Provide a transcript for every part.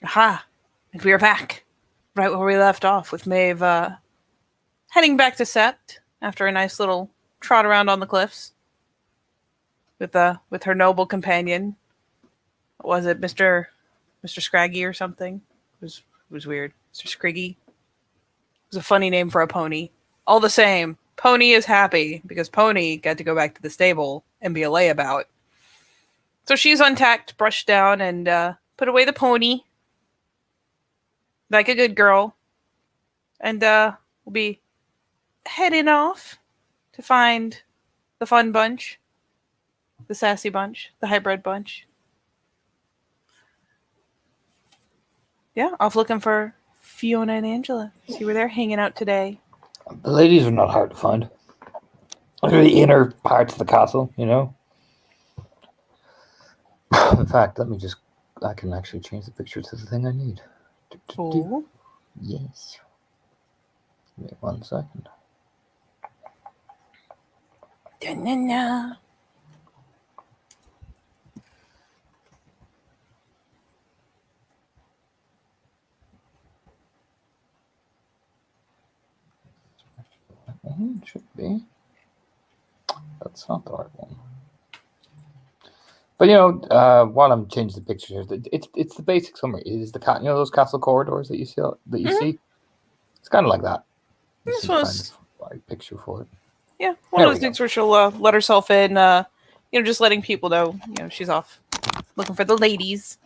Aha! And we are back, right where we left off, with Maeve heading back to Sept after a nice little trot around on the cliffs with her noble companion. What was it, Mister Scraggy or something? It was weird. Mister Scriggy. It was a funny name for a pony. All the same, Pony is happy because Pony got to go back to the stable and be a layabout. So she's untacked, brushed down, and put away the pony like a good girl, and we'll be heading off to find the fun bunch, the sassy bunch, the hybrid bunch. Yeah, off looking for Fiona and Angela. See where they're hanging out today. The ladies are not hard to find. They're the inner parts of the castle, you know. In fact, I can actually change the picture to the thing I need. Oh. Yes. Wait 1 second. Da-na-na. It should be. That's not the right one. But while I'm changing the picture here, it's the basic summary. It is those castle corridors that you see. It's kind of like that. This This is kind was of right picture for it. one of those things where she'll let herself in. Just letting people know. She's off looking for the ladies.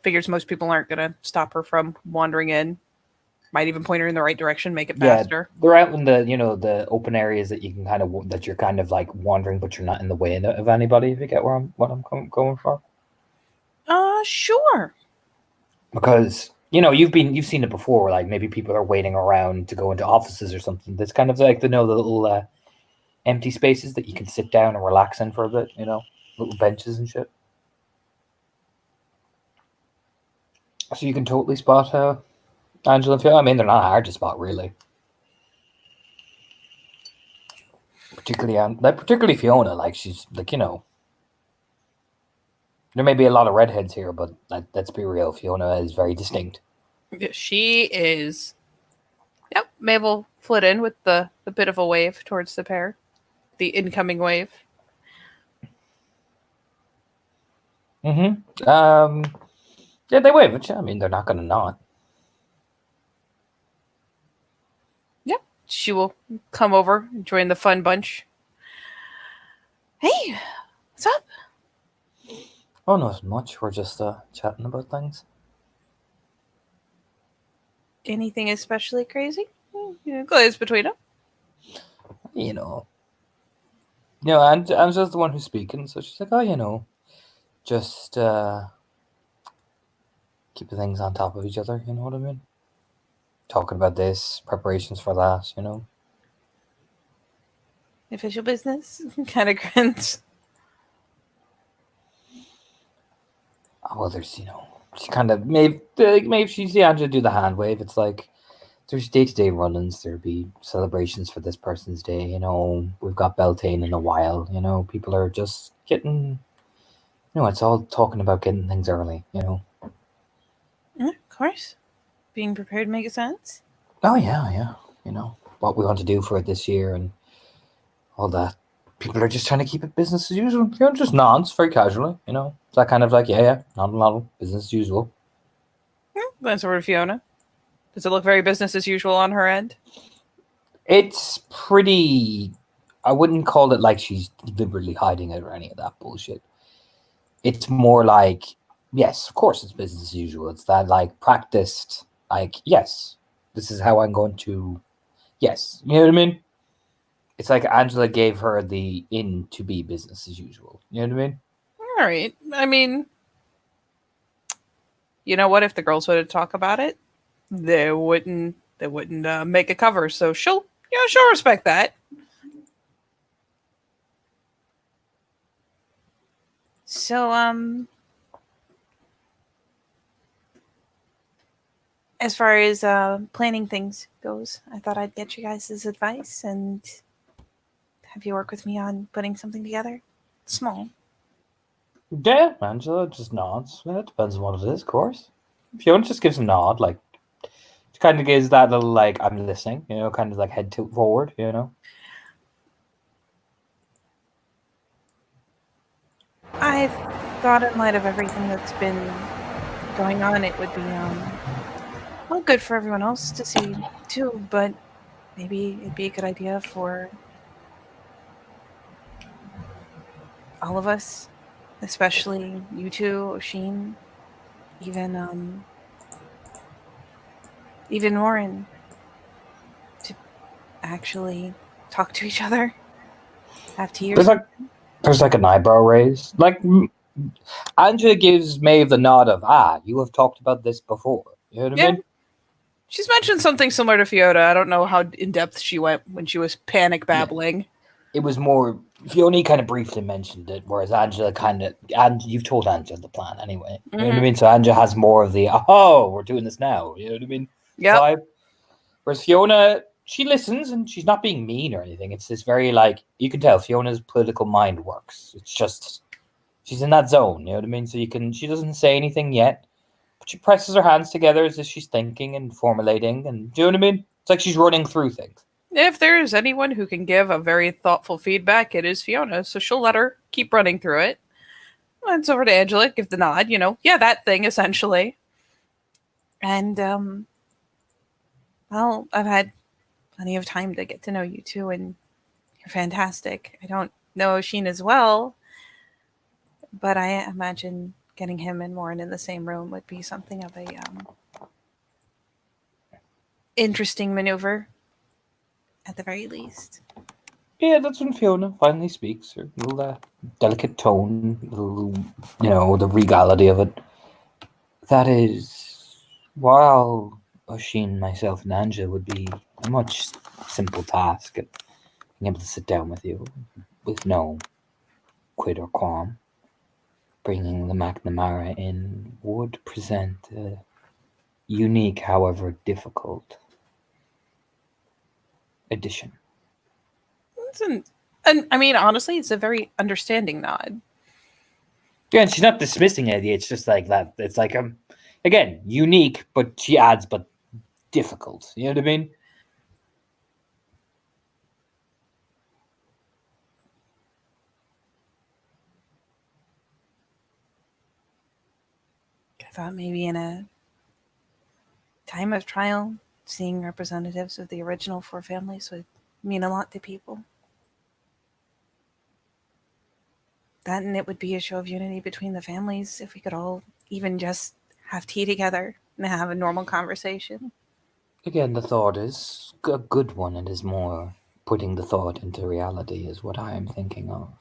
Figures most people aren't gonna stop her from wandering in. Might even point her in the right direction, make it faster. They're out in the open areas that you can that you're kind of like wandering, but you're not in the way of anybody. If you get what I'm going for. Sure. Because you've seen it before, where like maybe people are waiting around to go into offices or something. That's kind of like the little empty spaces that you can sit down and relax in for a bit. Little benches and shit. So you can totally spot Angela and Fiona. I mean, they're not hard to spot, really. Particularly Fiona. Like, she's like, there may be a lot of redheads here, but let's be real. Fiona is very distinct. She is. Yep, Mabel flit in with the bit of a wave towards the pair. The incoming wave. Mm-hmm. Yeah, they wave, which, I mean, they're not going to not. Yep, she will come over and join the fun bunch. Hey, what's up? Oh, not much. We're just chatting about things. Anything especially crazy? Glance between them. And I'm just the one who's speaking, so she's like, oh, just keep things on top of each other, you know what I mean? Talking about this, preparations for that. Official business? Kind of grins. Oh, well, there's, she kind of, maybe she's the Angela do the hand wave. It's like, there's day-to-day run-ins. There'll be celebrations for this person's day, we've got Beltane in a while, people are just getting, it's all talking about getting things early, Of course. Being prepared makes sense. Oh, yeah. What we want to do for it this year and all that. People are just trying to keep it business as usual. Just nods very casually, It's that kind of like, yeah, not business as usual. Glance over to Fiona. Does it look very business as usual on her end? It's pretty. I wouldn't call it like she's deliberately hiding it or any of that bullshit. It's more like, yes, of course it's business as usual. It's that like practiced, like, yes, this is how I'm going to, yes, you know what I mean? It's like Angela gave her the in to be business as usual. You know what I mean? All right. I mean, you know what? If the girls would talk about it, they wouldn't. They wouldn't make a cover. So she'll respect that. So as far as planning things goes, I thought I'd get you guys' advice and have you work with me on putting something together. Small. Yeah, Angela just nods. Yeah, it depends on what it is, of course. Fiona just gives a nod, like she kind of gives that little like I'm listening, kind of like head tilt forward, I thought in light of everything that's been going on, it would be well, good for everyone else to see too, but maybe it'd be a good idea for all of us, especially you two, Oshin, even Warren, to actually talk to each other, have tea or There's something. there's like an eyebrow raise. Like Angela gives Maeve the nod of you have talked about this before. You know what I Yeah. mean? She's mentioned something similar to Fiona. I don't know how in depth she went when she was panic babbling. It was more Fiona kind of briefly mentioned it, whereas Angela and you've told Angela the plan anyway. You know what I mean? So Angela has more of the we're doing this now. You know what I mean? Yep. Vibe. Whereas Fiona, she listens and she's not being mean or anything. It's this very like you can tell Fiona's political mind works. It's just she's in that zone. You know what I mean? So she doesn't say anything yet, but she presses her hands together as if she's thinking and formulating. And do you know what I mean? It's like she's running through things. If there's anyone who can give a very thoughtful feedback, it is Fiona. So she'll let her keep running through it. It's over to Angela, give the nod, yeah, that thing essentially. And well, I've had plenty of time to get to know you two, and you're fantastic. I don't know Sheen as well, but I imagine getting him and Warren in the same room would be something of a interesting maneuver, at the very least. Yeah, that's when Fiona finally speaks. Her little delicate tone, little, the regality of it. That is, while Oshin, myself, and Anja would be a much simple task at being able to sit down with you with no quid or qualm, bringing the McNamara in would present a unique, however difficult addition. And I mean, honestly, it's a very understanding nod. Yeah, and she's not dismissing it. It's just like that. It's like again, unique, but she adds, but difficult. You know what I mean? I thought maybe in a time of trial, seeing representatives of the original four families would mean a lot to people. That and it would be a show of unity between the families if we could all even just have tea together and have a normal conversation. Again, the thought is a good one. It is more putting the thought into reality, is what I am thinking of.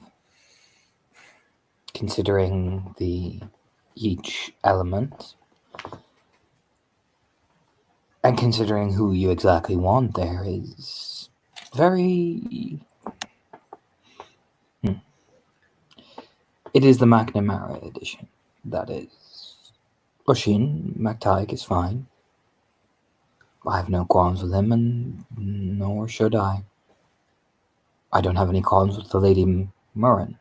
Considering each element and considering who you exactly want, there is very. It is the McNamara edition. That is. Oshin McTighe is fine. I have no qualms with him, and nor should I. I don't have any qualms with the Lady Murren.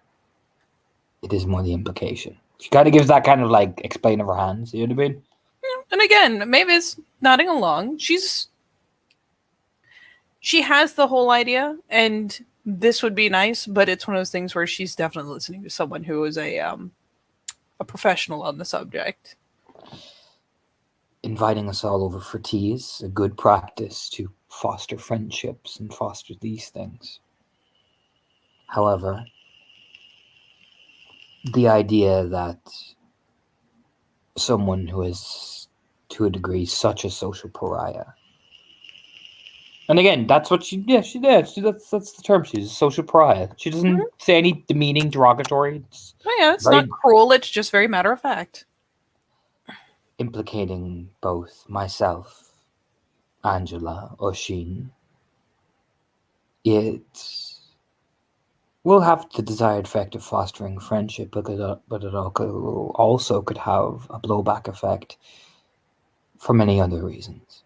It is more the implication. She kind of gives that kind of like explain of her hands. You know what I mean? And again, Maeve's nodding along. She has the whole idea, and this would be nice, but it's one of those things where she's definitely listening to someone who is a professional on the subject. Inviting us all over for tea is a good practice to foster friendships and foster these things. However, the idea that someone who is, to a degree, such a social pariah, and again, that's what she did. That's the term. She's a social pariah. She doesn't say any demeaning, derogatory. It's not cruel. It's just very matter of fact. Implicating both myself, Angela, Oshin, it will have the desired effect of fostering friendship, but it also could have a blowback effect for many other reasons.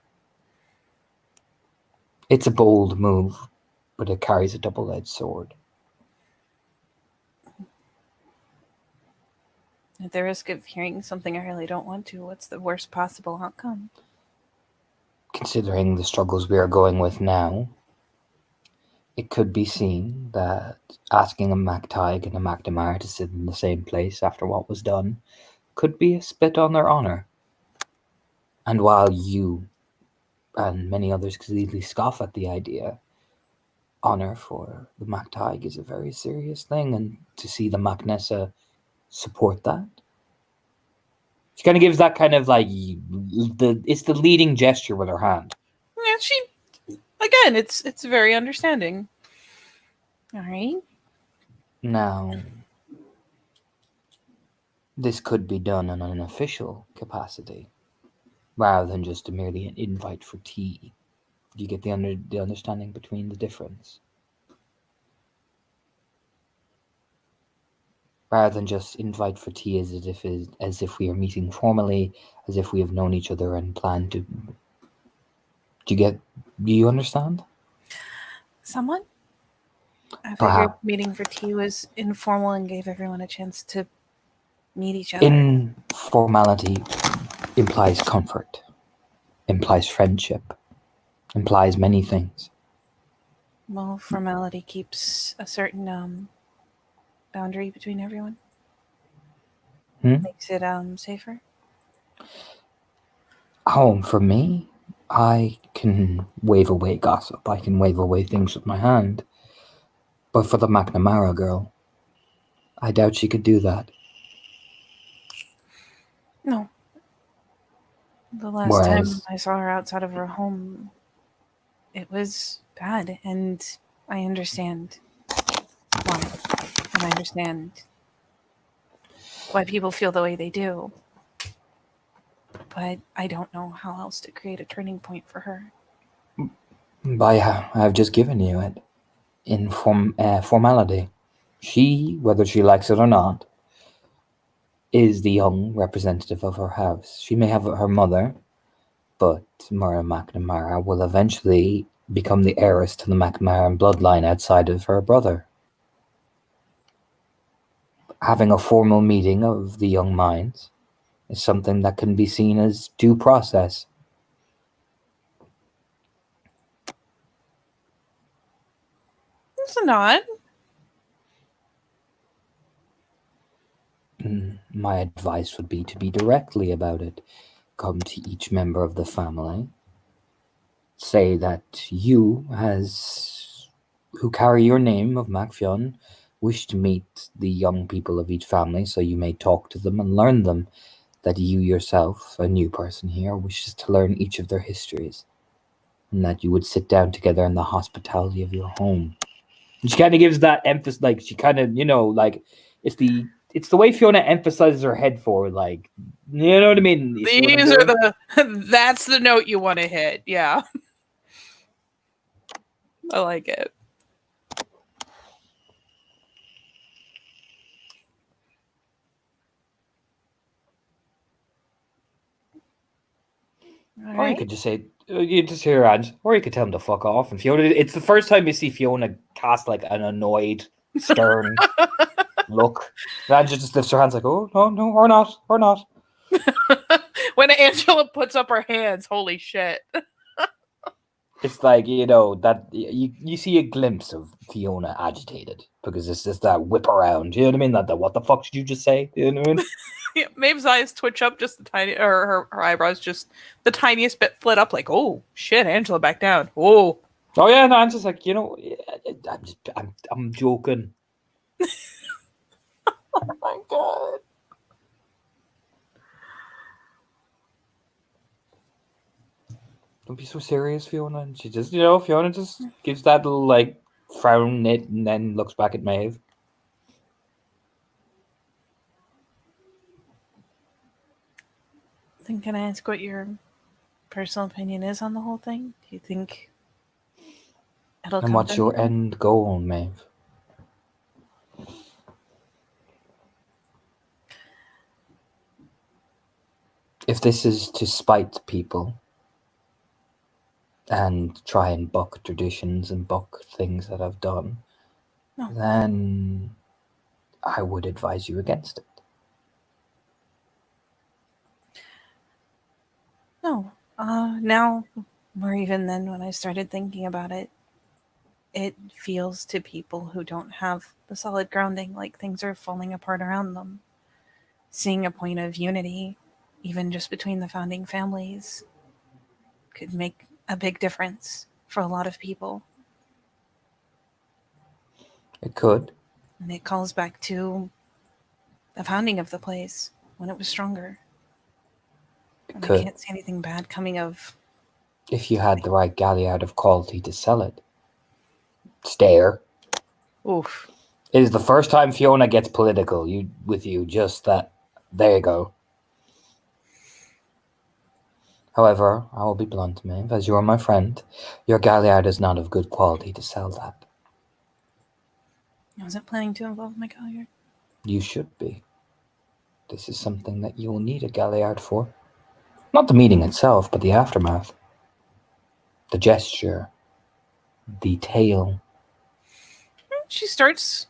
It's a bold move, but it carries a double-edged sword. At the risk of hearing something I really don't want to, what's the worst possible outcome? Considering the struggles we are going with now, it could be seen that asking a MacTaig and a McNamara to sit in the same place after what was done could be a spit on their honour. And while you and many others could easily scoff at the idea, honour for the MacTaig is a very serious thing, and to see the MacNessa support that, she kind of gives that kind of like it's the leading gesture with her hand. Yeah, she again, it's very understanding. All right. Now, this could be done in an official capacity, rather than just merely an invite for tea. Do you get the understanding between the difference? Rather than just invite for tea as if we are meeting formally, as if we have known each other and planned to. Do you understand? Someone? I figured Perhaps meeting for tea was informal and gave everyone a chance to meet each other. informality implies comfort, implies friendship, implies many things. Well, formality keeps a certain boundary between everyone. Makes it safer. For me, I can wave away gossip. I can wave away things with my hand. But for the McNamara girl, I doubt she could do that. No. The last time I saw her outside of her home, it was bad, and I understand why. And I understand why people feel the way they do. But I don't know how else to create a turning point for her. I've just given you it. In formality. She, whether she likes it or not, is the young representative of her house. She may have her mother, but Mara McNamara will eventually become the heiress to the McNamara bloodline outside of her brother. Having a formal meeting of the young minds is something that can be seen as due process. It's not. My advice would be to be directly about it. Come to each member of the family. Say that you, who carry your name of Macfionn, wish to meet the young people of each family, so you may talk to them and learn them. That you yourself, a new person here, wishes to learn each of their histories, and that you would sit down together in the hospitality of your home. And she kind of gives that emphasis, like she kind of, like it's the way Fiona emphasizes her head forward, like, you know what I mean? These are that's the note you want to hit, yeah. I like it. Or you could just say, you just hear her hands, or you could tell him to fuck off. And Fiona, it's the first time you see Fiona cast like an annoyed, stern look. And Angela just lifts her hands like, oh, no, or not. When Angela puts up her hands, holy shit. It's like, that you see a glimpse of Fiona agitated because it's just that whip around. You know what I mean? That what the fuck did you just say? You know what I mean? Yeah, Maeve's eyes twitch up just the tiny, or her eyebrows just the tiniest bit flit up, like, oh shit, Angela, back down. Oh yeah, no, I'm just like, I'm joking. Oh my god. Don't be so serious, Fiona. And she just, Fiona just gives that little like frown knit and then looks back at Maeve. Then can I ask what your personal opinion is on the whole thing? Do you think it'll come? And what's your end goal, Maeve? If this is to spite people and try and buck traditions and buck things that I've done, then I would advise you against it. Now, more even than when I started thinking about it, it feels to people who don't have the solid grounding like things are falling apart around them. Seeing a point of unity, even just between the founding families, could make a big difference for a lot of people. It could. And it calls back to the founding of the place when it was stronger. It And I could. can't see anything bad coming of. If you had the right galliard of quality to sell it. Stare. Oof. It is the first time Fiona gets political with you, just that. There you go. However, I will be blunt, Maeve, as you are my friend. Your galliard is not of good quality to sell that. I wasn't planning to involve my galliard. You should be. This is something that you will need a galliard for. Not the meeting itself, but the aftermath. The gesture. The tale. She starts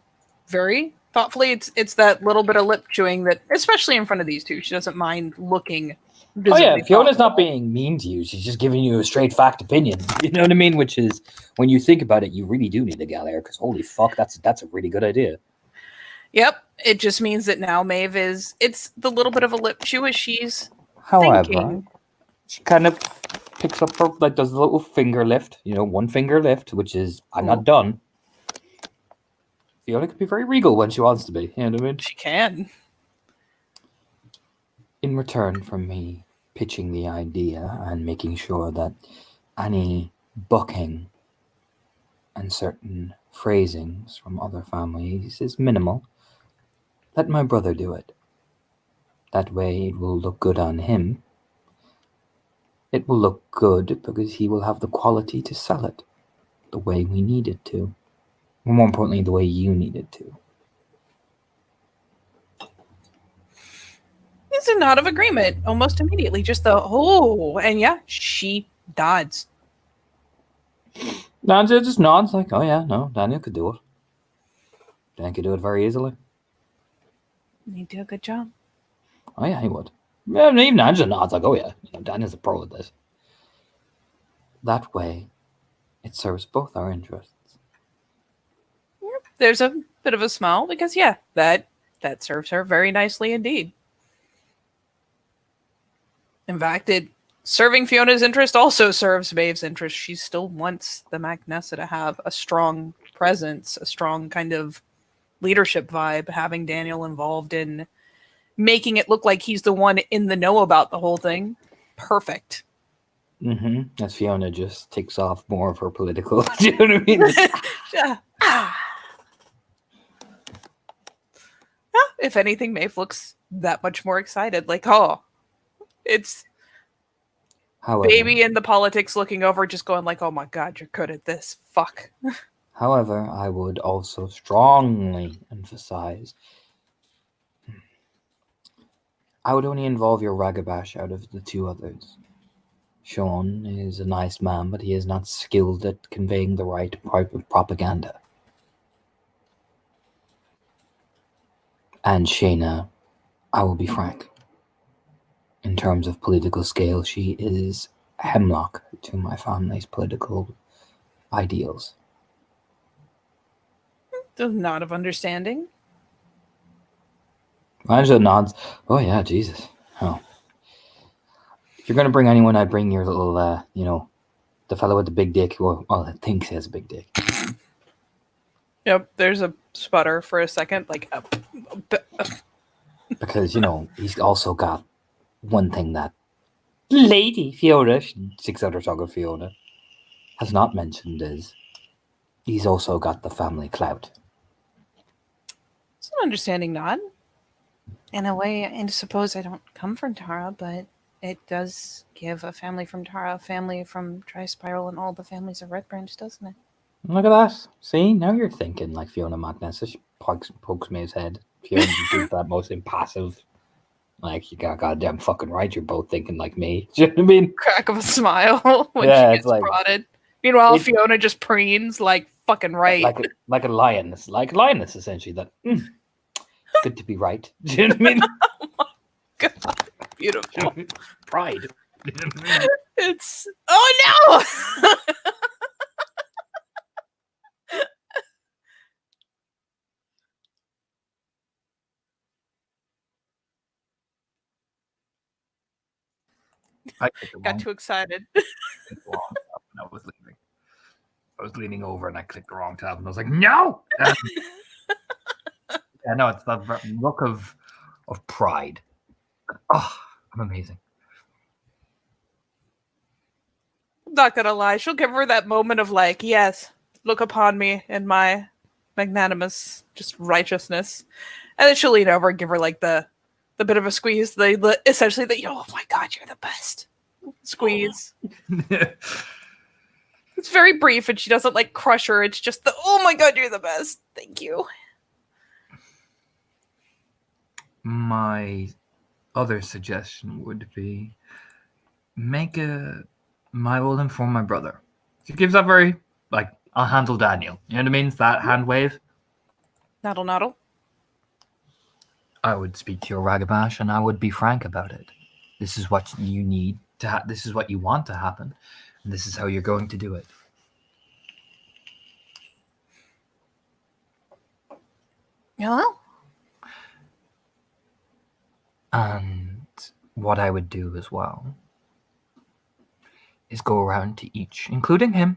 very thoughtfully. It's that little bit of lip chewing that, especially in front of these two, she doesn't mind looking visibly. Oh yeah, Fiona's thoughtful. not being mean to you. She's just giving you a straight fact opinion. You know what I mean? Which is, when you think about it, you really do need a galliard, because holy fuck, that's a really good idea. Yep. It just means that now Maeve it's the little bit of a lip chew as she's However, thinking. she kind of picks up her, like, does a little finger lift, one finger lift, which is, I'm not done. Fiona can be very regal when she wants to be, you know what I mean? She can. In return for me pitching the idea and making sure that any bucking and certain phrasings from other families is minimal, let my brother do it. That way it will look good on him. It will look good because he will have the quality to sell it the way we need it to. Or more importantly, the way you need it to. It's a nod of agreement almost immediately. Just and yeah, she nods. Daniel just nods like, oh yeah, no, Daniel could do it. Dan could do it very easily. He'd do a good job. Oh yeah, he would. Yeah, even Angela nods like, oh yeah, Daniel's a pro at this. That way, it serves both our interests. There's a bit of a smile because yeah, that serves her very nicely indeed. In fact, serving Fiona's interest also serves Maeve's interest. She still wants the Magnessa to have a strong presence, a strong kind of leadership vibe, having Daniel involved in making it look like he's the one in the know about the whole thing. Perfect. Mm-hmm. As Fiona just takes off more of her political. Do you know what I mean? If anything, Maeve looks that much more excited. Like, oh, it's however, baby in the politics looking over, just going like, oh my god, you're good at this. Fuck. However, I would also strongly emphasize, I would only involve your Ragabash out of the two others. Sean is a nice man, but he is not skilled at conveying the right type of propaganda. And Shayna, I will be frank. In terms of political scale, she is hemlock to my family's political ideals. A nod of understanding. Angela nods. Oh yeah, Jesus. Oh. If you're gonna bring anyone, I'd bring your little, the fellow with the big dick who, well, thinks he has a big dick. Yep, there's a sputter for a second, like, because, he's also got one thing that Lady Fiona, six out her tongue of Fiona, has not mentioned is he's also got the family clout. It's an understanding nod. In a way, I suppose I don't come from Tara, but it does give a family from Tara, a family from Tri-Spiral, and all the families of Red Branch, doesn't it? Look at that. See, now you're thinking like Fiona Magnessa. She pokes me his head. Fiona is that most impassive. Like, you got goddamn fucking right. You're both thinking like me. Do you know what I mean? Crack of a smile when she gets prodded. Meanwhile, Fiona just preens like fucking right. Like a lioness. Like a lioness, essentially. That good to be right. Do you know what I mean? Oh my god. Beautiful. Pride. You know what I mean? It's oh no. I clicked the Got wrong, too excited. clicked the wrong tab when I was leaving. I was leaning over and I clicked the wrong tab, and I was like, "No!" Yeah, no, it's that look of pride. Oh, I'm amazing. Not gonna lie, she'll give her that moment of like, yes, look upon me in my magnanimous just righteousness, and then she'll lean over and give her like the bit of a squeeze, essentially the oh my god, you're the best squeeze. It's very brief, and she doesn't like crush her. It's just the oh my god, you're the best. Thank you. My other suggestion would be I will inform my brother. She gives that very like I'll handle Daniel. You know what I mean? It's that hand wave. Noddle noddle. I would speak to your Ragabash and I would be frank about it. This is what you need to this is what you want to happen, and this is how you're going to do it. Hello? And what I would do as well is go around to each, including him,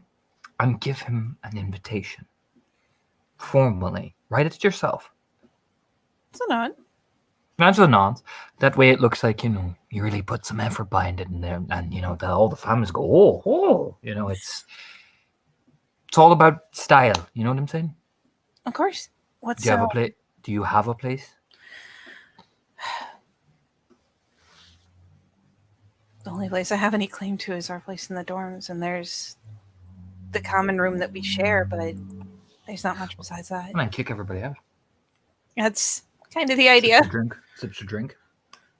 and give him an invitation. Formally. Write it yourself. It's a nod. Imagine the nods. That way it looks like, you really put some effort behind it in there. And, all the families go, oh. It's all about style. You know what I'm saying? Of course. What's Do you have a place? Do you have a place? The only place I have any claim to is our place in the dorms, and there's the common room that we share, but there's not much besides that. And then kick everybody out. That's kind of the idea. Sips your drink.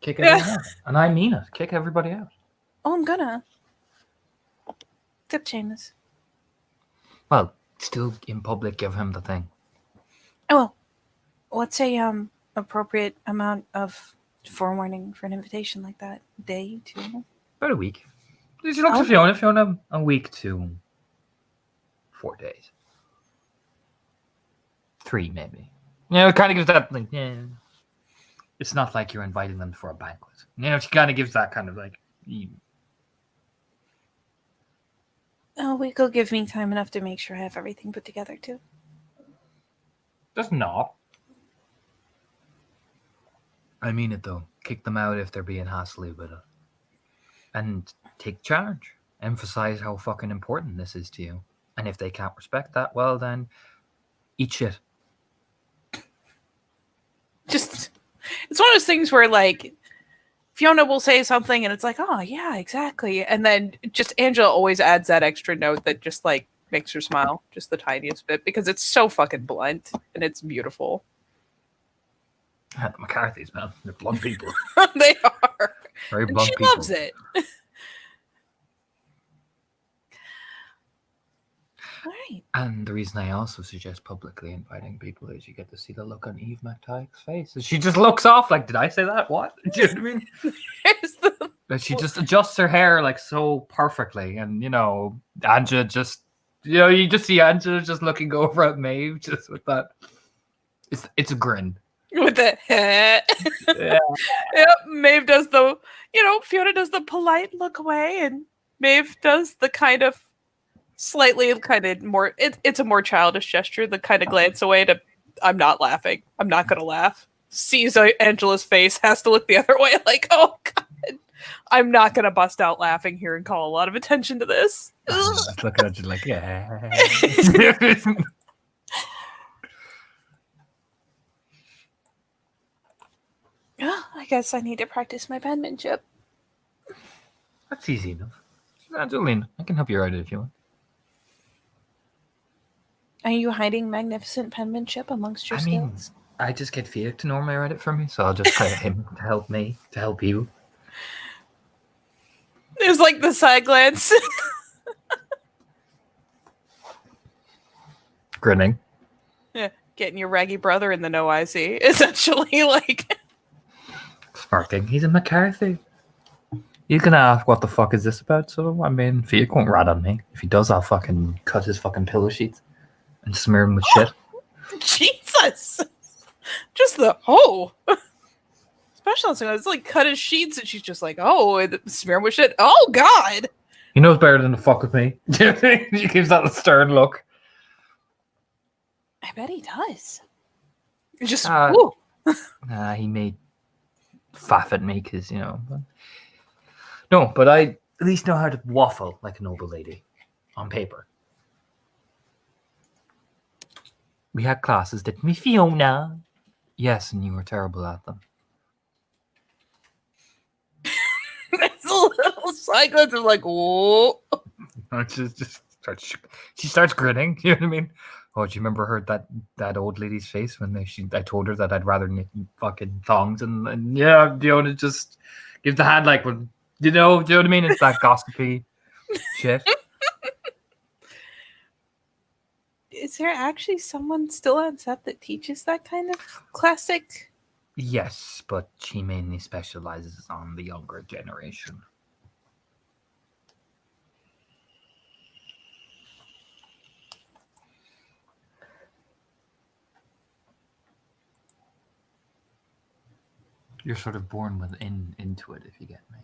Kick everybody out. And I mean it. Kick everybody out. Oh, I'm gonna. Tip Seamus. Well, still in public, give him the thing. Oh, well, what's a appropriate amount of forewarning for an invitation like that? Day, 2? About a week. You should look to Fiona. Fiona, a week to 4 days. 3, maybe. It kind of gives that, like, yeah. It's not like you're inviting them for a banquet. She kind of gives that kind of, like... A week will give me time enough to make sure I have everything put together, too. Just not. I mean it, though. Kick them out if they're being hassly with it. And take charge. Emphasize how fucking important this is to you. And if they can't respect that, well, then eat shit. Just, it's one of those things where, like, Fiona will say something and it's like, oh, yeah, exactly. And then just Angela always adds that extra note that just, like, makes her smile just the tiniest bit because it's so fucking blunt and it's beautiful. The McCarthy's, man. They're blunt people. They are. Very And blunt she people. loves it. All right. And the reason I also suggest publicly inviting people is you get to see the look on Eve McTyke's face. She just looks off like, did I say that? What? Do you know what I mean? Here's the... Like she just adjusts her hair like so perfectly. And, Angela just, you just see Angela just looking over at Maeve just with that. It's a grin. With the Yeah. Yep, Maeve does the, Fiona does the polite look away and Maeve does the kind of slightly kind of more, it's a more childish gesture, the kind of glance away to, I'm not laughing. I'm not going to laugh. Sees Angela's face, has to look the other way like, oh God, I'm not going to bust out laughing here and call a lot of attention to this. Just looking at you like, yeah. I guess I need to practice my penmanship. That's easy enough. Jolene, I can help you write it if you want. Are you hiding magnificent penmanship amongst your skills? I just get Fiat to normally write it for me, so I'll just hire him to help me, to help you. There's like the side glance. Grinning. Yeah, getting your raggy brother in the no I see. Essentially, like... Sparking. He's a McCarthy. You can ask what the fuck is this about, so I mean, Fiat won't rat on me. If he does, I'll fucking cut his fucking pillow sheets and smear him with shit. Jesus! Just special on it's like cut his sheets, and she's just like, oh, and smear him with shit. Oh God! He knows better than to fuck with me. She gives that a stern look. I bet he does. Just Nah, he may faff at me because, you know. No, but I at least know how to waffle like a noble lady on paper. We had classes, didn't we, Fiona? Yes, and you were terrible at them. it's a little cyclist is like, whoa. She starts grinning. You know what I mean? Oh, do you remember that old lady's face when I told her that I'd rather knit fucking thongs and yeah, Fiona just gives the hand like, well, do you know what I mean? It's that gossipy shit. Is there actually someone still on set that teaches that kind of classic? Yes, but she mainly specializes on the younger generation. You're sort of born into it, if you get me.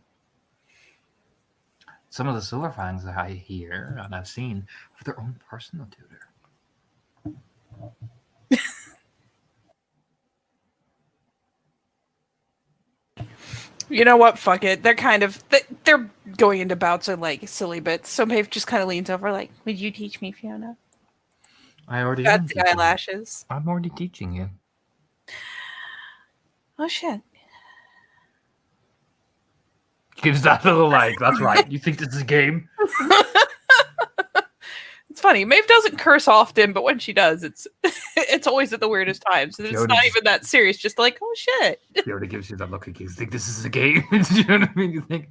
Some of the Silver Fangs that I hear and I've seen have their own personal tutor. You know what? Fuck it. They're kind of they're going into bouts of like silly bits. So Maeve just kind of leans over, like, "Would you teach me, Fiona?" I already Got am the teaching you. eyelashes. I'm already teaching you. Oh shit! Gives that little like, that's right. You think this is a game? It's funny. Maeve doesn't curse often, but when she does, it's always at the weirdest times. It's Fiona not just- even that serious. Just like, oh shit. He already gives you that look. You think this is a game? You know what I mean? You think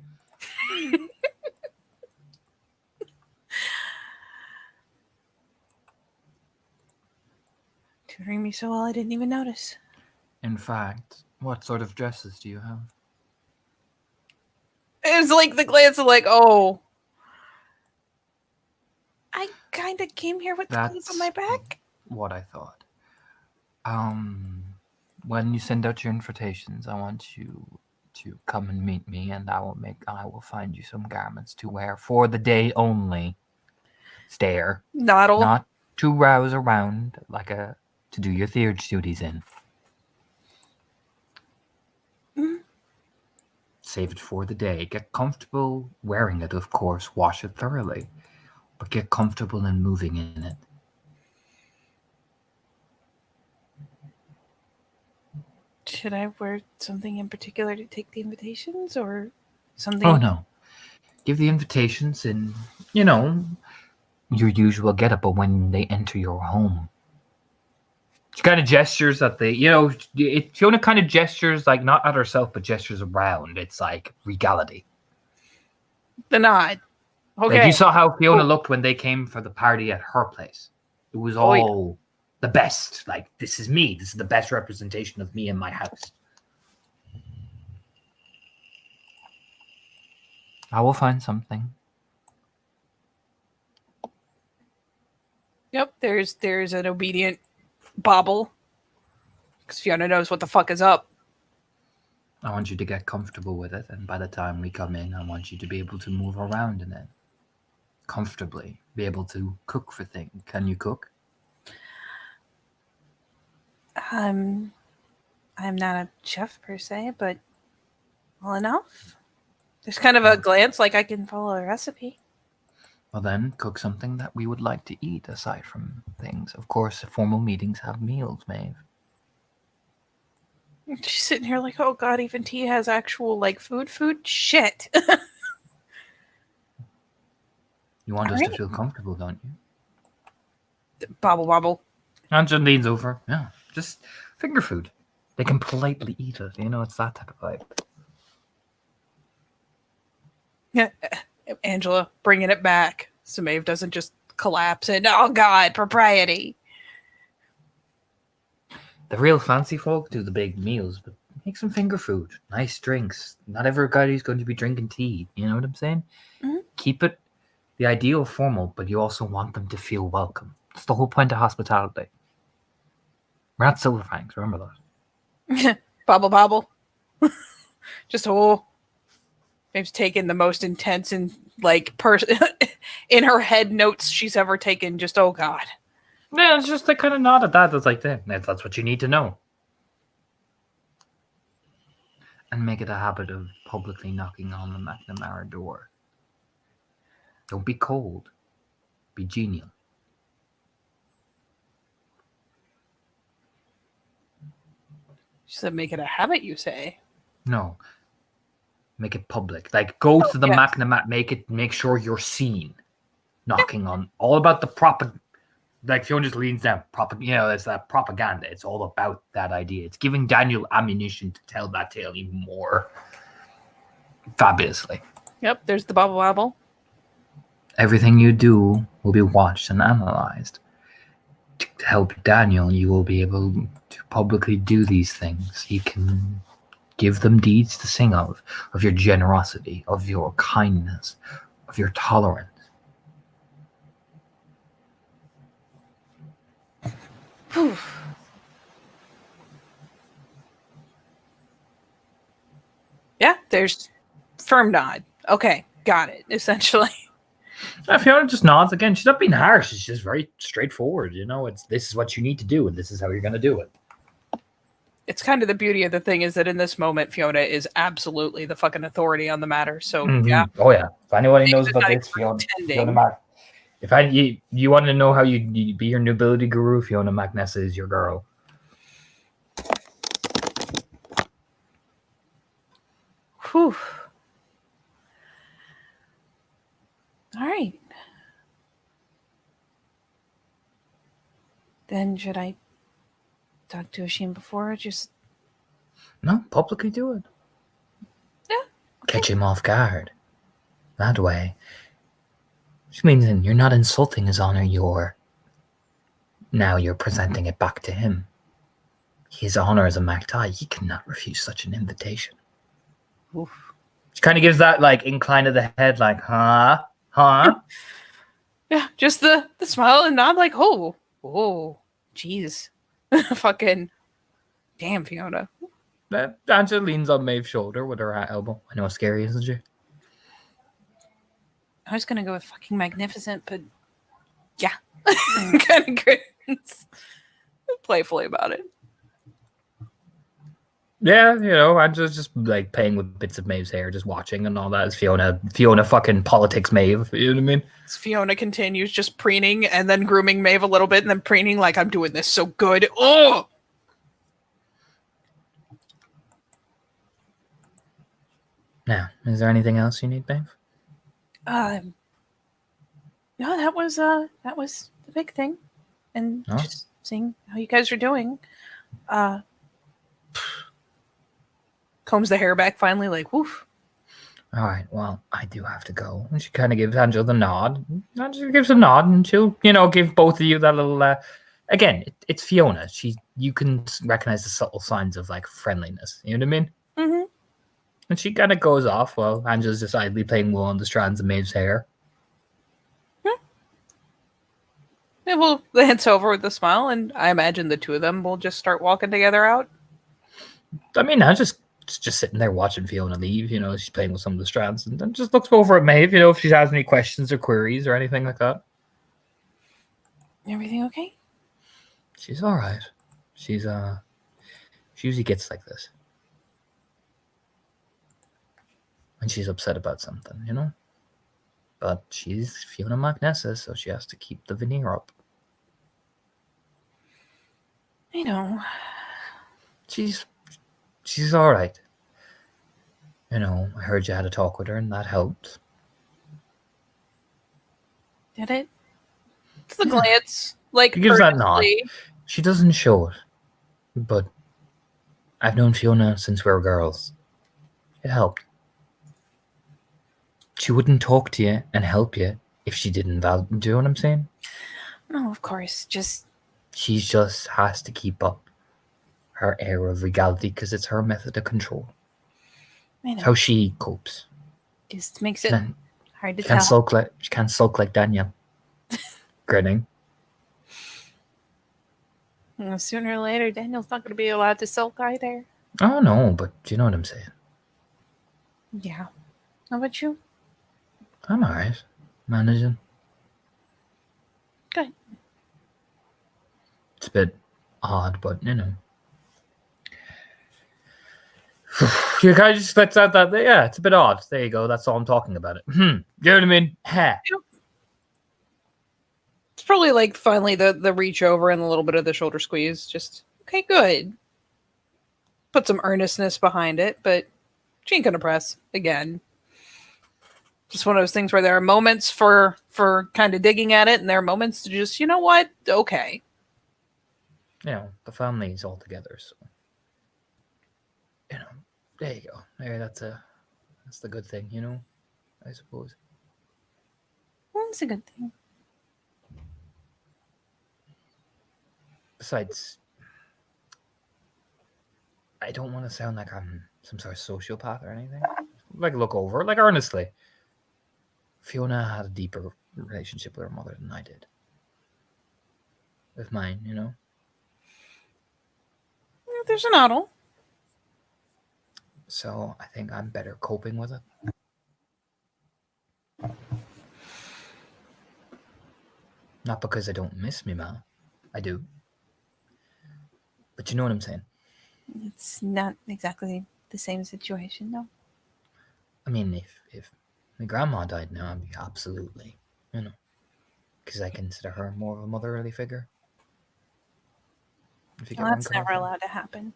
Tutoring me so well, I didn't even notice. In fact, what sort of dresses do you have? It's like the glance of like, oh, I kind of came here with the clothes on my back. What I thought. When you send out your invitations, I want you to come and meet me, and I will find you some garments to wear for the day only. Stare, Noddle. not to rouse around to do your theurge duties in. Mhm. Save it for the day. Get comfortable wearing it, of course. Wash it thoroughly, but get comfortable in moving in it. Should I wear something in particular to take the invitations, or something? Oh no. Give the invitations in, your usual getup, but when they enter your home. She kind of gestures at Fiona kind of gestures, like, not at herself, but gestures around. It's like regality. The nod. Okay. Like, you saw how Fiona looked when they came for the party at her place. It was all the best. Like, this is me. This is the best representation of me in my house. I will find something. Yep. There's an obedient bobble, because Fiona knows what the fuck is up. I want you to get comfortable with it, and by the time we come in, I want you to be able to move around in it comfortably. Be able to cook for things. Can you cook? I'm not a chef per se, but well enough. There's kind of a glance like I can follow a recipe. Well then, cook something that we would like to eat aside from things. Of course, formal meetings have meals, Maeve. She's sitting here like, oh god, even tea has actual like food. Shit. You want us Alright. to feel comfortable, don't you? Bobble. Angela leans over. Yeah, just finger food. They can politely eat it. It's that type of vibe. Yeah. Angela bringing it back so Maeve doesn't just collapse and oh god, propriety. The real fancy folk do the big meals, but Make some finger food, nice drinks. Not everybody's going to be drinking tea. You know what I'm saying? Mhm. Keep it the ideal formal, but you also want them to feel welcome. That's the whole point of hospitality. We're not Silverfangs, remember that. Bobble bobble. Just Maeve's taken the most intense and like in her head notes she's ever taken. Just oh god. Yeah, it's just the kind of nod at that. That's like, that's what you need to know. And make it a habit of publicly knocking on the McNamara door. Don't be cold. Be genial. She said, "Make it a habit." You say. No. Make it public. Like, go to the yes. McNamara. Make sure you're seen. Knocking on. All about the like Fiona just leans down. It's that propaganda. It's all about that idea. It's giving Daniel ammunition to tell that tale even more fabulously. Yep. There's the bobble bobble. Everything you do will be watched and analyzed. To help Daniel, you will be able to publicly do these things. You can give them deeds to sing of your generosity, of your kindness, of your tolerance. Whew. Yeah, there's firm nod. Okay, got it. Essentially. Fiona just nods again. She's not being harsh. She's just very straightforward. This is what you need to do, and this is how you're going to do it. It's kind of the beauty of the thing is that in this moment, Fiona is absolutely the fucking authority on the matter. So yeah. Oh yeah. If anybody knows It's about not this, even Fiona pretending. Mac. If you want to know how you be your nobility guru, Fiona McNessa is your girl. Whew. All right. Then should I talk to Ashim before? Just No, publicly do it. Yeah, okay. Catch him off guard. That way. Which means then you're not insulting his honor, now you're presenting it back to him. His honor as a Magtai, he cannot refuse such an invitation. Oof. She kind of gives that like incline of the head, like, huh? Yeah, just the smile and nod, like, oh, jeez, fucking, damn, Fiona. Angela leans on Maeve's shoulder with her elbow. I know, scary, isn't she? I was gonna go with fucking magnificent, but yeah, kind of grins playfully about it. Yeah, Angela's just like playing with bits of Maeve's hair, just watching and all that. As Fiona fucking politics Maeve. You know what I mean? As Fiona continues just preening and then grooming Maeve a little bit and then preening like I'm doing this so good. Oh. Now, is there anything else you need, Maeve? No, that was the big thing, and just seeing how you guys are doing. Combs the hair back finally, like woof. All right, well, I do have to go. And she kind of gives Angela the nod. Angela gives a nod, and she'll, give both of you that little. Again, it's Fiona. You can recognize the subtle signs of like friendliness. You know what I mean? Mm-hmm. And she kind of goes off while Angela's just idly playing wool on the strands of Maeve's hair. Yeah, we'll glance over with a smile, and I imagine the two of them will just start walking together out. I mean, I just sitting there watching Fiona leave. She's playing with some of the strands, and then just looks over at Maeve. If she has any questions or queries or anything like that. Everything okay? She's all right. She usually gets like this. When she's upset about something, But she's Fiona McNessa, so she has to keep the veneer up. I know. She's all right. I heard you had a talk with her, and that helped. Did it? It's the glance, like He gives that nod. earnestly. She doesn't show it, but I've known Fiona since we were girls. It helped. She wouldn't talk to you and help you if she didn't value. Do you know what I'm saying? No, of course. She just has to keep up her air of regality because it's her method of control. I It's know. how she copes. Just makes She it can't, hard to she can't tell. sulk like she can't sulk like Danielle. Grinning. Sooner or later, Daniel's not going to be allowed to sulk either. Oh no, but you know what I'm saying. Yeah. How about you? I'm alright. Managing. Good. It's a bit odd, but you know. You guys just let that. Yeah, it's a bit odd. There you go. That's all I'm talking about it. You know what I mean? Ha. It's probably like finally the reach over and a little bit of the shoulder squeeze. Just, okay, good. Put some earnestness behind it, but she ain't going to press again. Just one of those things where there are moments for kind of digging at it, and there are moments to just, you know what? Okay. You know, the family's all together, so you know, there you go. Maybe that's the good thing, you know, I suppose. That's a good thing. Besides, I don't want to sound like I'm some sort of sociopath or anything. Like, look over, like, honestly, Fiona had a deeper relationship with her mother than I did. With mine, you know? There's an oddle. So I think I'm better coping with it. Not because I don't miss me, ma. I do. But you know what I'm saying? It's not exactly the same situation, no. I mean, if my grandma died now, I'd be absolutely, you know, because I consider her more of a motherly figure. If you get Well, where I'm that's coming never from. allowed to happen.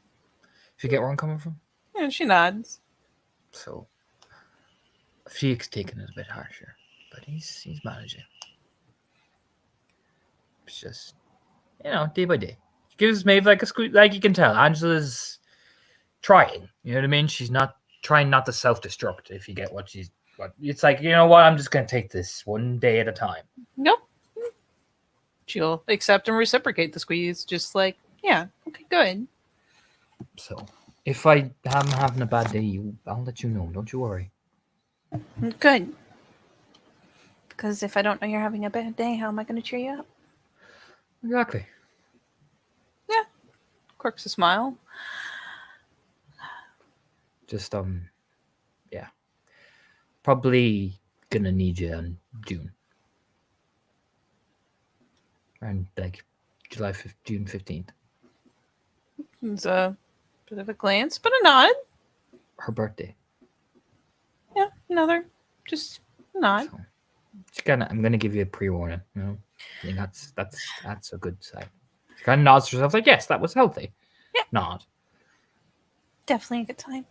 If you get where I'm coming from. Yeah, she nods. So Felix taking it a bit harsher, but he's managing. It's just, you know, day by day. He gives Maeve like a squeeze, like you can tell. Angela's trying. You know what I mean? She's not trying not to self-destruct. If you get what it's like, you know what? I'm just gonna take this one day at a time. Nope. She'll accept and reciprocate the squeeze, just like, yeah, okay, good. So if I am having a bad day, I'll let you know. Don't you worry. Good. Because if I don't know you're having a bad day, how am I going to cheer you up? Exactly. Quirks a smile. Just yeah. Probably gonna need you in June. Around like June 15th. It's a bit of a glance, but a nod. Her birthday. Yeah, another. Just a nod. So I'm gonna give you a pre-warning, you know. I think that's a good sign. She kind of nods to herself like, yes, that was healthy. Yeah. Nod. Definitely a good time.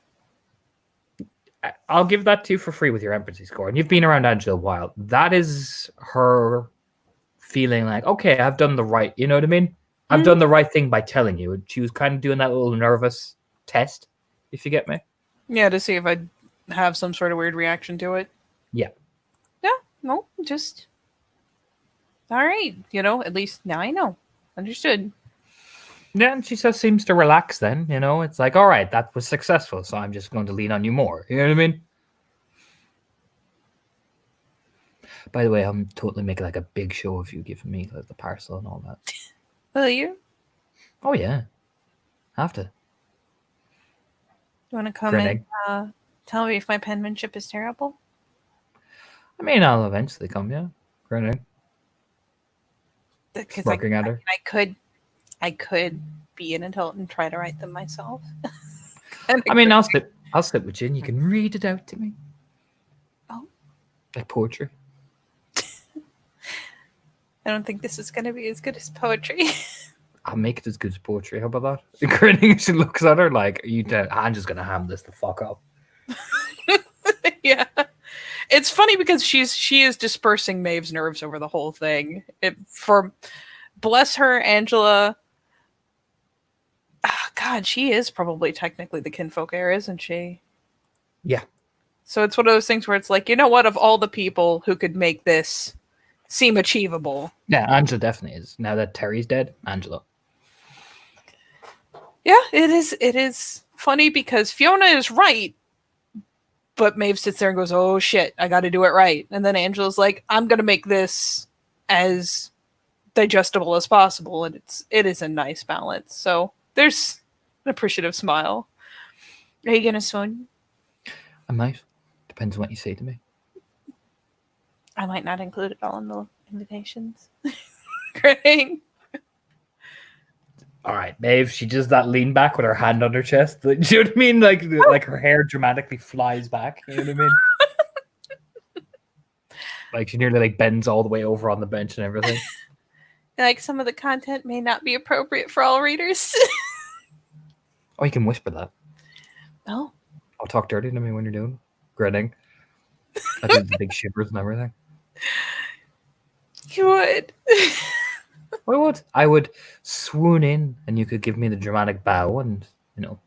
I'll give that to you for free with your empathy score. And you've been around Angela a while. That is her feeling like, okay, I've done the right, you know what I mean? I've done the right thing by telling you. She was kind of doing that little nervous test, if you get me. Yeah, to see if I'd have some sort of weird reaction to it. Yeah. Yeah, no, just. All right, you know, at least now I know. Understood. Yeah, and she just seems to relax then, you know? It's like, all right, that was successful, so I'm just going to lean on you more. You know what I mean? By the way, I'm totally making like a big show of you giving me like the parcel and all that. Will you? Oh, yeah. Have to. You want to come Grinning. and tell me if my penmanship is terrible? I mean, I'll eventually come, yeah. Grinning. Because Smirking at her. I could be an adult and try to write them myself. I mean, I'll sit with you and you can read it out to me. Oh. Like poetry. I don't think this is going to be as good as poetry. I'll make it as good as poetry. How about that? Grinning, she looks at her like, I'm just going to ham this the fuck up. Yeah. It's funny because she is dispersing Maeve's nerves over the whole thing. Bless her, Angela. Oh, God, she is probably technically the kinfolk heir, isn't she? Yeah. So it's one of those things where it's like, you know what? Of all the people who could make this seem achievable. Yeah, Angela definitely is. Now that Terry's dead, Angela. Yeah, it is. It is funny because Fiona is right, but Maeve sits there and goes, "Oh shit, I got to do it right." And then Angela's like, "I'm gonna make this as digestible as possible," and it is a nice balance. So there's an appreciative smile. Are you gonna swoon? I might. Depends on what you say to me. I might not include it all in the invitations. Great. All right, Maeve. She does that lean back with her hand on her chest. Do you know what I mean? Like her hair dramatically flies back. You know what I mean? Like she nearly like bends all the way over on the bench and everything. Like some of the content may not be appropriate for all readers. Oh, you can whisper that. Oh, I'll talk dirty to me when you're doing it. Grinning. I do the big shivers and everything. you would. I would swoon in and you could give me the dramatic bow and, you know,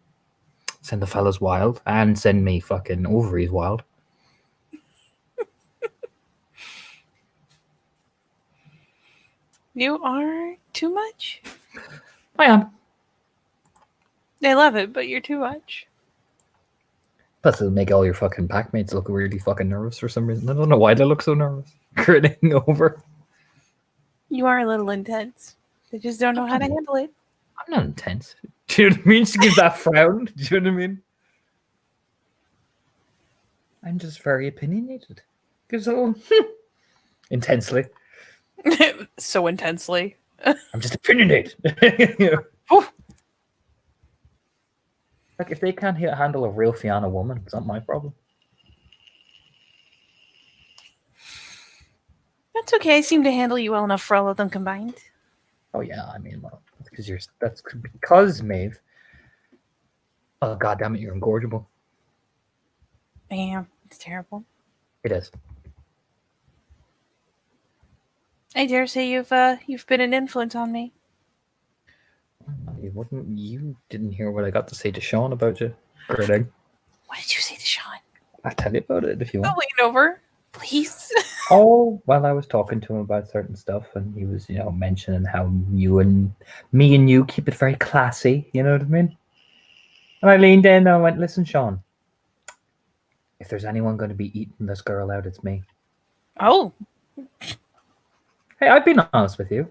send the fellas wild and send me fucking ovaries wild. You are too much. I am. They love it, but you're too much. Plus, it'll make all your fucking packmates look really fucking nervous for some reason. I don't know why they look so nervous. Grinning over. You are a little intense. They just don't know how to handle it. I'm not intense. Do you know what I mean? She gives that frown. Do you know what I mean? I'm just very opinionated. Gives a little intensely. So intensely. I'm just opinionated. You know? Oh. Like if they can't handle a real Fiona woman, it's not my problem. That's okay. I seem to handle you well enough for all of them combined. Oh yeah, I mean, well, that's because Maeve. Oh god damn it, you're incorrigible. I am. It's terrible. It is. I dare say you've been an influence on me. You didn't hear what I got to say to Sean about you. Grinning. What did you say to Sean? I'll tell you about it if you I'll want. lean over, please. Oh, well, I was talking to him about certain stuff, and he was, you know, mentioning how me and you keep it very classy. You know what I mean? And I leaned in and I went, "Listen, Sean, if there's anyone going to be eating this girl out, it's me." Oh, Hey, I've been honest with you.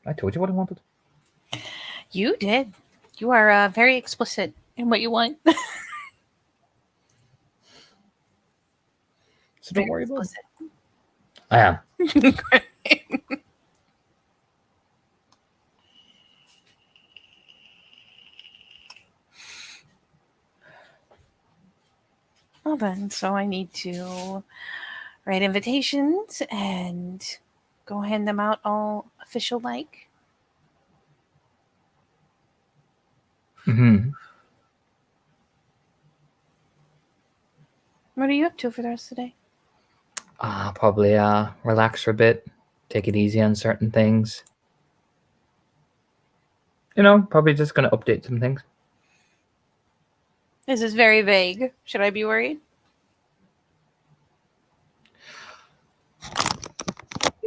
I told you what I wanted. you did. You are very explicit in what you want. So don't worry about it. Explicit. I am. Well then, so I need to write invitations and go hand them out all official like. Mm-hmm. What are you up to for the rest of the day? Probably relax for a bit, take it easy on certain things. You know, probably just gonna update some things. This is very vague. Should I be worried?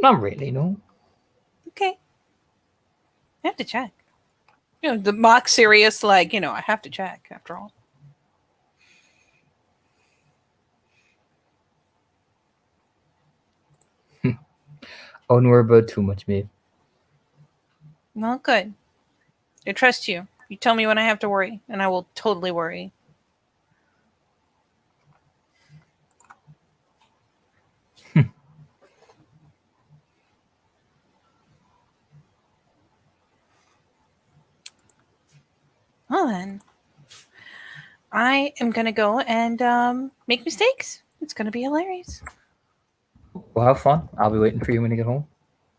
Not really, no. Okay. I have to check. You know, the mock serious, like, you know, I have to check after all. Oh, no, we're about too much, Maeve. Well, good. I trust you. You tell me when I have to worry, and I will totally worry. Well then, I am gonna go and make mistakes. It's gonna be hilarious. Well, have fun. I'll be waiting for you when you get home.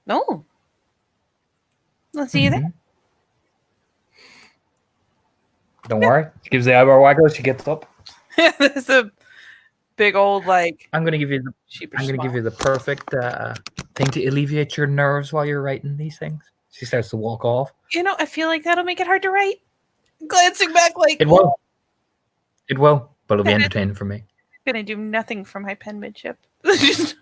No. Let's see you there. Don't worry. She gives the eyebrow waggle. She gets up. This is a big old like I'm gonna give you the. sheepish I'm gonna smile. give you the perfect thing to alleviate your nerves while you're writing these things. She starts to walk off. You know, I feel like that'll make it hard to write. Glancing back, like It will. It will, but it'll be entertaining for me. gonna do nothing for my penmanship. Just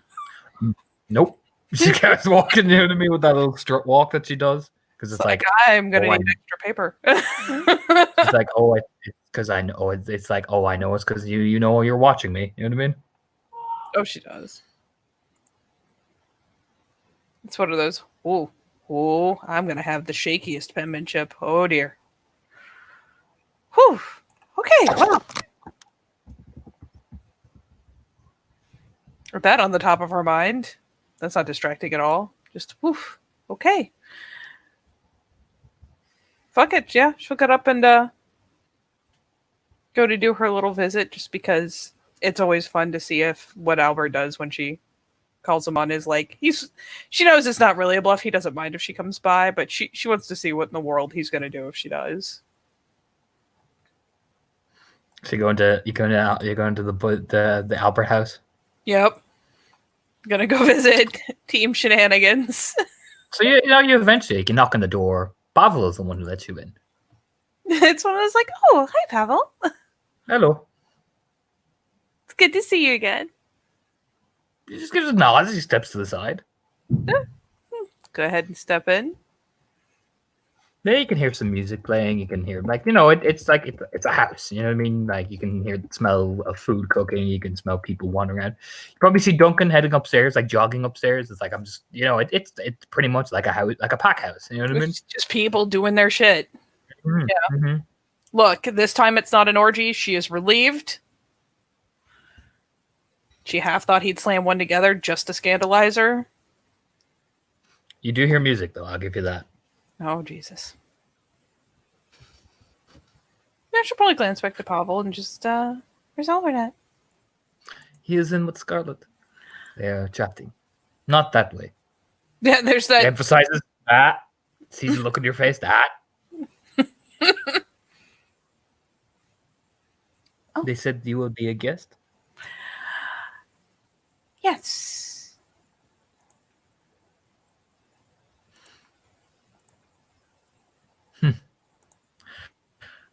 Nope. She keeps walking near to me with that little strut walk that she does. because It's it's like, like, I'm gonna oh, need extra paper. it's like, oh, it's because I know. It's like, oh, I know it's because you know you're watching me. You know what I mean? Oh, she does. It's one of those. Oh, I'm gonna have the shakiest penmanship. Oh dear. Whew. Okay, well. With that on the top of her mind, that's not distracting at all. Just woof. Okay. Fuck it, yeah. She'll get up and go to do her little visit just because it's always fun to see if what Albert does when she calls him on is like she knows it's not really a bluff. He doesn't mind if she comes by, but she wants to see what in the world he's gonna do if she does. So you're going to the Albert house. Yep. Gonna go visit Team Shenanigans. So you eventually you can knock on the door. Pavel is the one who lets you in. It's one of those like, oh, hi Pavel. Hello. It's good to see you again. He just gives a nod as he steps to the side. Go ahead and step in. There you can hear some music playing. You can hear it's a house. You know what I mean? Like you can hear the smell of food cooking. You can smell people wandering around. You probably see Duncan heading upstairs, like jogging upstairs. It's like I'm just it's pretty much like a house, like a pack house. You know what I mean? It's just people doing their shit. Mm-hmm. Yeah. Mm-hmm. Look, this time it's not an orgy. She is relieved. She half thought he'd slam one together just to scandalize her. You do hear music though. I'll give you that. Oh, Jesus. Yeah, I should probably glance back to Pavel and just, where's Albert at? He is in with Scarlet. They are chatting. Not that way. Yeah, there's that. He emphasizes that. Sees the look in your face. That. Oh. They said you will be a guest. Yes.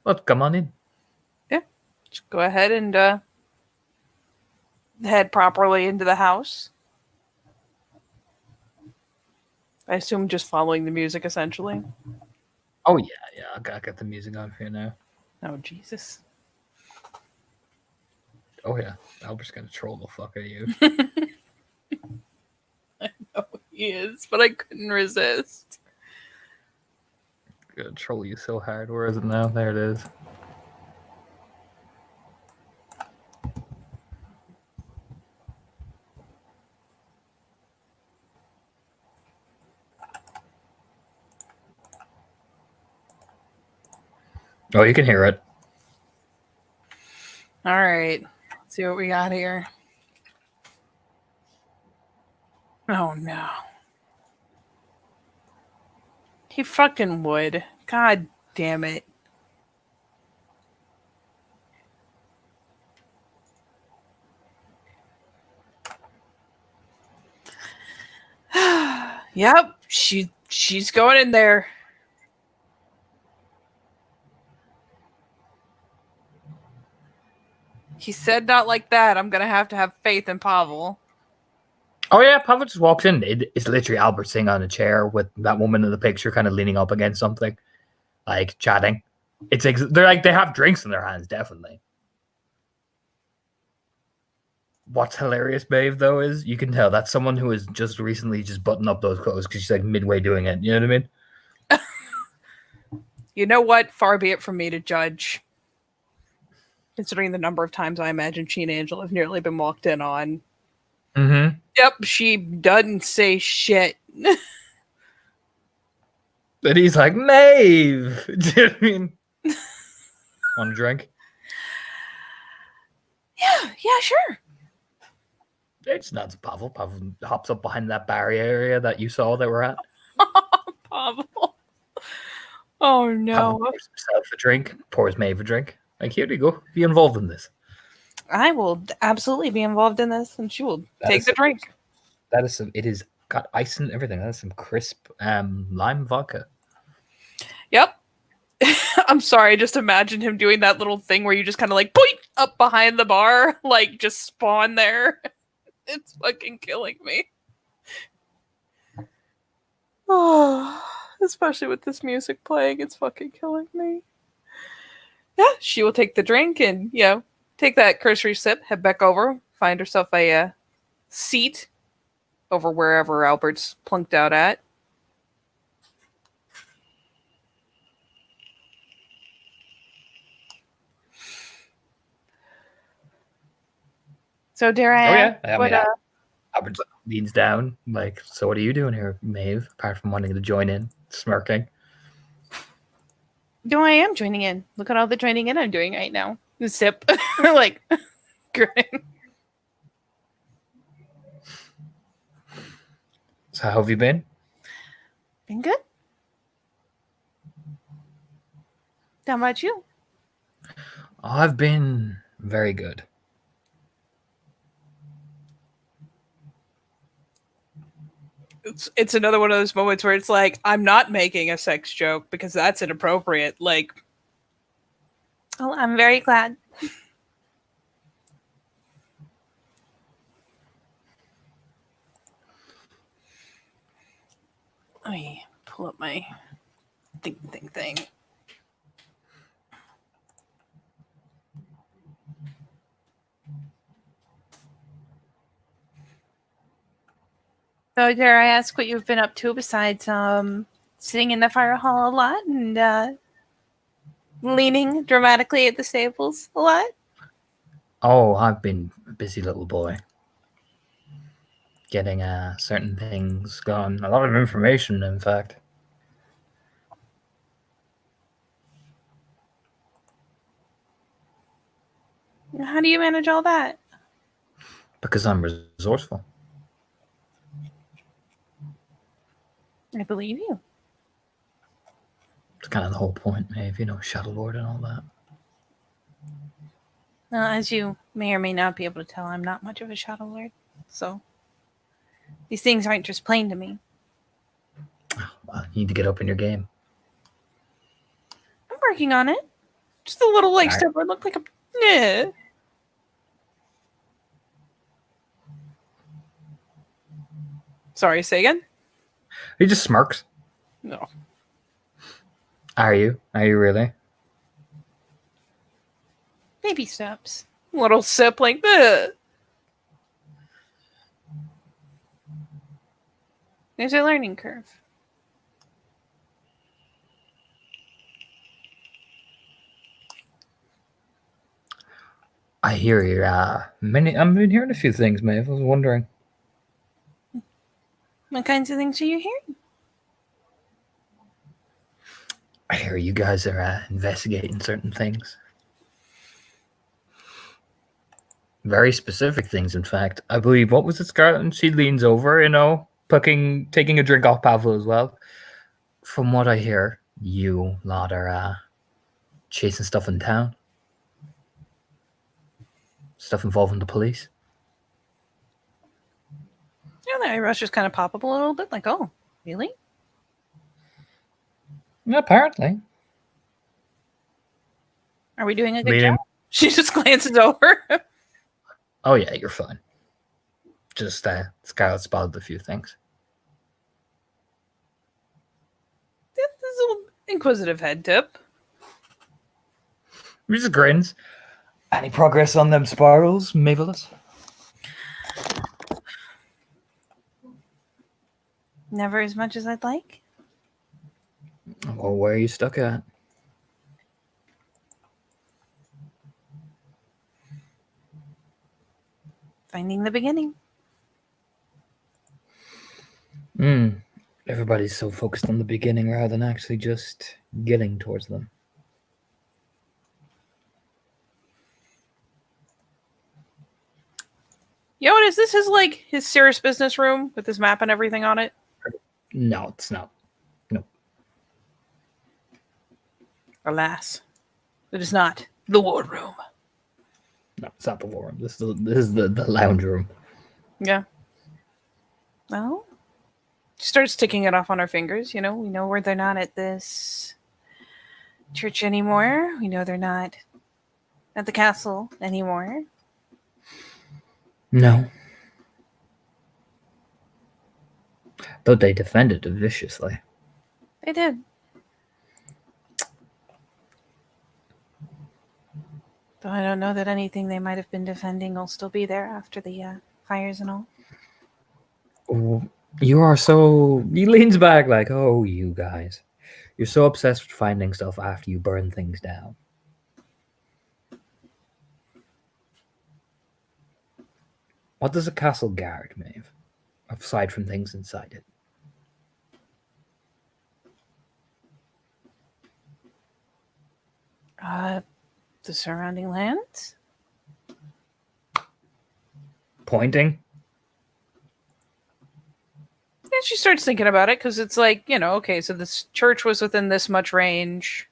Well, come on in. Yeah. Just go ahead and, head properly into the house. I assume just following the music, essentially. Oh, yeah. I got the music on for you now. Oh, Jesus. Oh, yeah. Albert's going to troll the fuck out of you. I know he is, but I couldn't resist. Going to troll you so hard. Where is it now? There it is. Oh, you can hear it. All right. Let's see what we got here. Oh, no. He fucking would. God damn it. Yep, she's going in there. He said not like that. I'm gonna have to have faith in Pavel. Oh, yeah. Pavel just walks in. It's literally Albert sitting on a chair with that woman in the picture kind of leaning up against something, like chatting. They're like, they have drinks in their hands, definitely. What's hilarious, Maeve, though, is you can tell that's someone who has just recently just buttoned up those clothes because she's like midway doing it. You know what I mean? You know what? Far be it from me to judge. Considering the number of times I imagine she and Angela have nearly been walked in on. Mm-hmm. Yep, she doesn't say shit. But he's like, Maeve! Do you know what I mean? Want a drink? Yeah, sure. It's not Pavel. Pavel hops up behind that barrier area that you saw that we're at. Pavel. Oh Pavel no. pours himself a drink, pours Maeve a drink. Like, here you go. Be involved in this. I will absolutely be involved in this, and she will take the drink. That is it is got ice and everything. That is some crisp lime vodka. Yep. I'm sorry, just imagine him doing that little thing where you just kind of like point up behind the bar, like just spawn there. It's fucking killing me. Oh, Especially with this music playing, it's fucking killing me. Yeah, she will take the drink and, take that cursory sip, head back over, find herself a seat over wherever Albert's plunked out at. So dare I Oh, ask yeah. I what mean, Albert leans down, like, so what are you doing here, Maeve, apart from wanting to join in, smirking? I am joining in. Look at all the joining in I'm doing right now. The sip. Like grinning. So how have you been? Been good. How about you? I've been very good. It's another one of those moments where it's like, I'm not making a sex joke because that's inappropriate. Like, oh, I'm very glad. Let me pull up my thing. So dare I ask what you've been up to besides sitting in the fire hall a lot and leaning dramatically at the stables a lot? Oh, I've been a busy little boy. Getting certain things gone. A lot of information, in fact. How do you manage all that? Because I'm resourceful. I believe you. It's kind of the whole point, Maeve, Shadow Lord and all that. As you may or may not be able to tell, I'm not much of a Shadow Lord. So these things aren't just plain to me. Well, you need to get up in your game. I'm working on it. Just a little Alright. step where I look like a... Yeah. Sorry, say again? He just smirks. No. Are you? Are you really? Baby steps. Little sip like that. There's a learning curve. I hear you. I've been hearing a few things, Maeve. I was wondering. What kinds of things are you hearing? I hear you guys are investigating certain things. Very specific things, in fact. I believe, what was it, Scarlet? And she leans over, taking a drink off Pavel as well. From what I hear, you lot are chasing stuff in town. Stuff involving the police. Yeah, the eyebrows just kind of pop up a little bit, like, oh, really? Apparently. Are we doing a good Leaning- job? She just glances over. Oh, yeah, you're fine. Just Scarlet spotted a few things. This is an inquisitive head tip. He just grins. Any progress on them spirals, Mavelus? Never as much as I'd like. Well, where are you stuck at? Finding the beginning. Everybody's so focused on the beginning rather than actually just getting towards them. You know what is this? His serious business room with his map and everything on it? No, it's not. Alas, it is not the war room. No, it's not the war room. This is the lounge room. Yeah. Well, she starts ticking it off on her fingers. We know where they're not at this church anymore. We know they're not at the castle anymore. No. Though they defended it viciously. They did. Though I don't know that anything they might have been defending will still be there after the fires and all. Oh, you are so. He leans back like, oh, you guys. You're so obsessed with finding stuff after you burn things down. What does a castle guard, Maeve? Aside from things inside it. The surrounding lands? Pointing? And she starts thinking about it because it's like, okay, so this church was within this much range.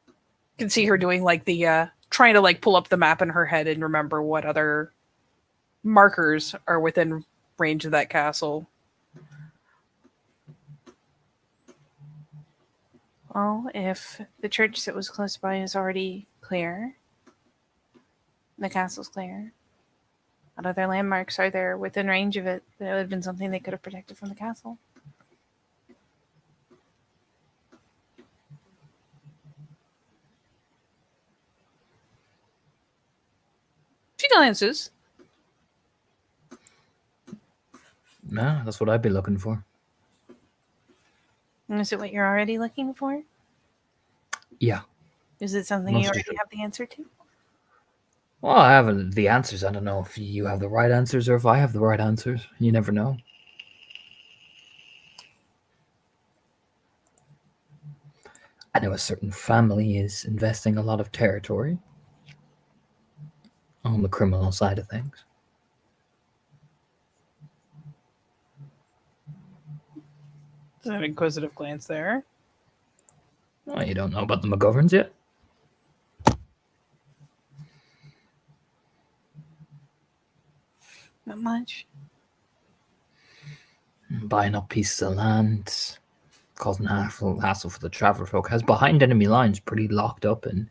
You can see her doing like the trying to like pull up the map in her head and remember what other markers are within range of that castle. Well, if the church that was close by is already clear, the castle's clear, what other landmarks are there within range of it that would have been something they could have protected from the castle? She glances. No, that's what I'd be looking for. And is it what you're already looking for? Yeah. Is it something Most you already usually. have the answer to? Well, I have the answers. I don't know if you have the right answers or if I have the right answers. You never know. I know a certain family is investing a lot of territory on the criminal side of things. There's an inquisitive glance there. Well, you don't know about the McGoverns yet? Not much. Buying up pieces of land, causing hassle for the traveler folk, has behind enemy lines pretty locked up in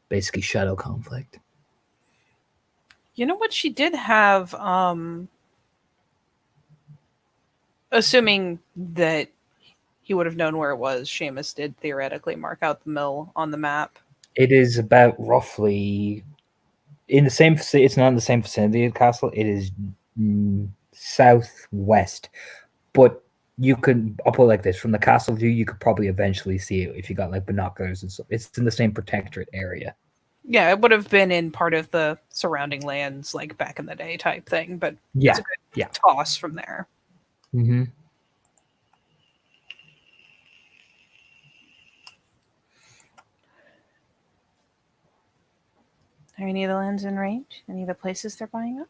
basically shadow conflict. You know what? She did have, assuming that he would have known where it was, Seamus did theoretically mark out the mill on the map. It is about roughly in the same. It's not in the same vicinity of the castle. It is southwest, but you could. I'll put it like this: from the castle view, you could probably eventually see it if you got like binoculars and stuff. It's in the same protectorate area. Yeah, it would have been in part of the surrounding lands, like back in the day type thing, but Yeah, it's a good yeah. toss from there. Mm-hmm. Are any of the lands in range? Any of the places they're buying up?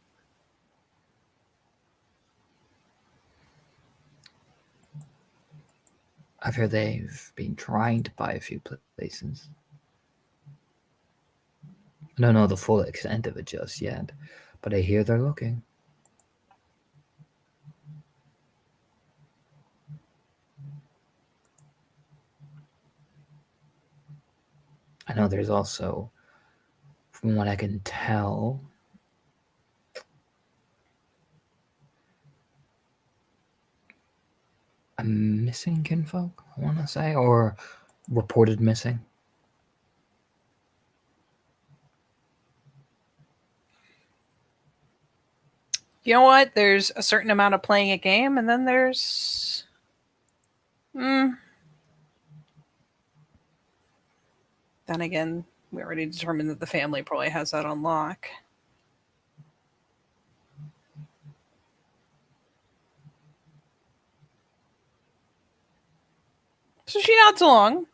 I've heard they've been trying to buy a few places. I don't know the full extent of it just yet, but I hear they're looking. I know there's also, from what I can tell, a missing kinfolk, I want to say, or reported missing. You know what? There's a certain amount of playing a game, and then there's. Then again, we already determined that the family probably has that on lock. So she nods along.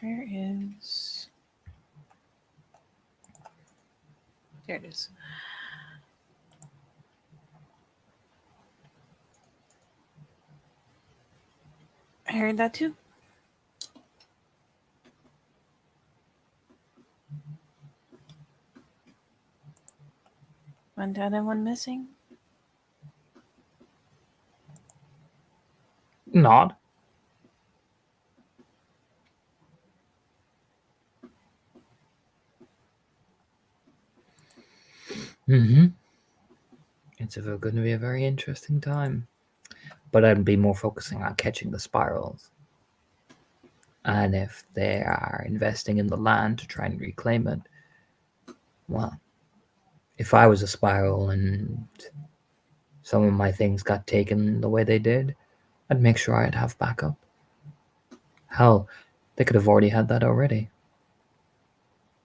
Where is... There it is. I heard that too. One dead and one missing. Not. Mm-hmm. It's going to be a very interesting time. But I'd be more focusing on catching the spirals. And if they are investing in the land to try and reclaim it, well, if I was a spiral and some of my things got taken the way they did, I'd make sure I'd have backup. Hell, they could have already had that already.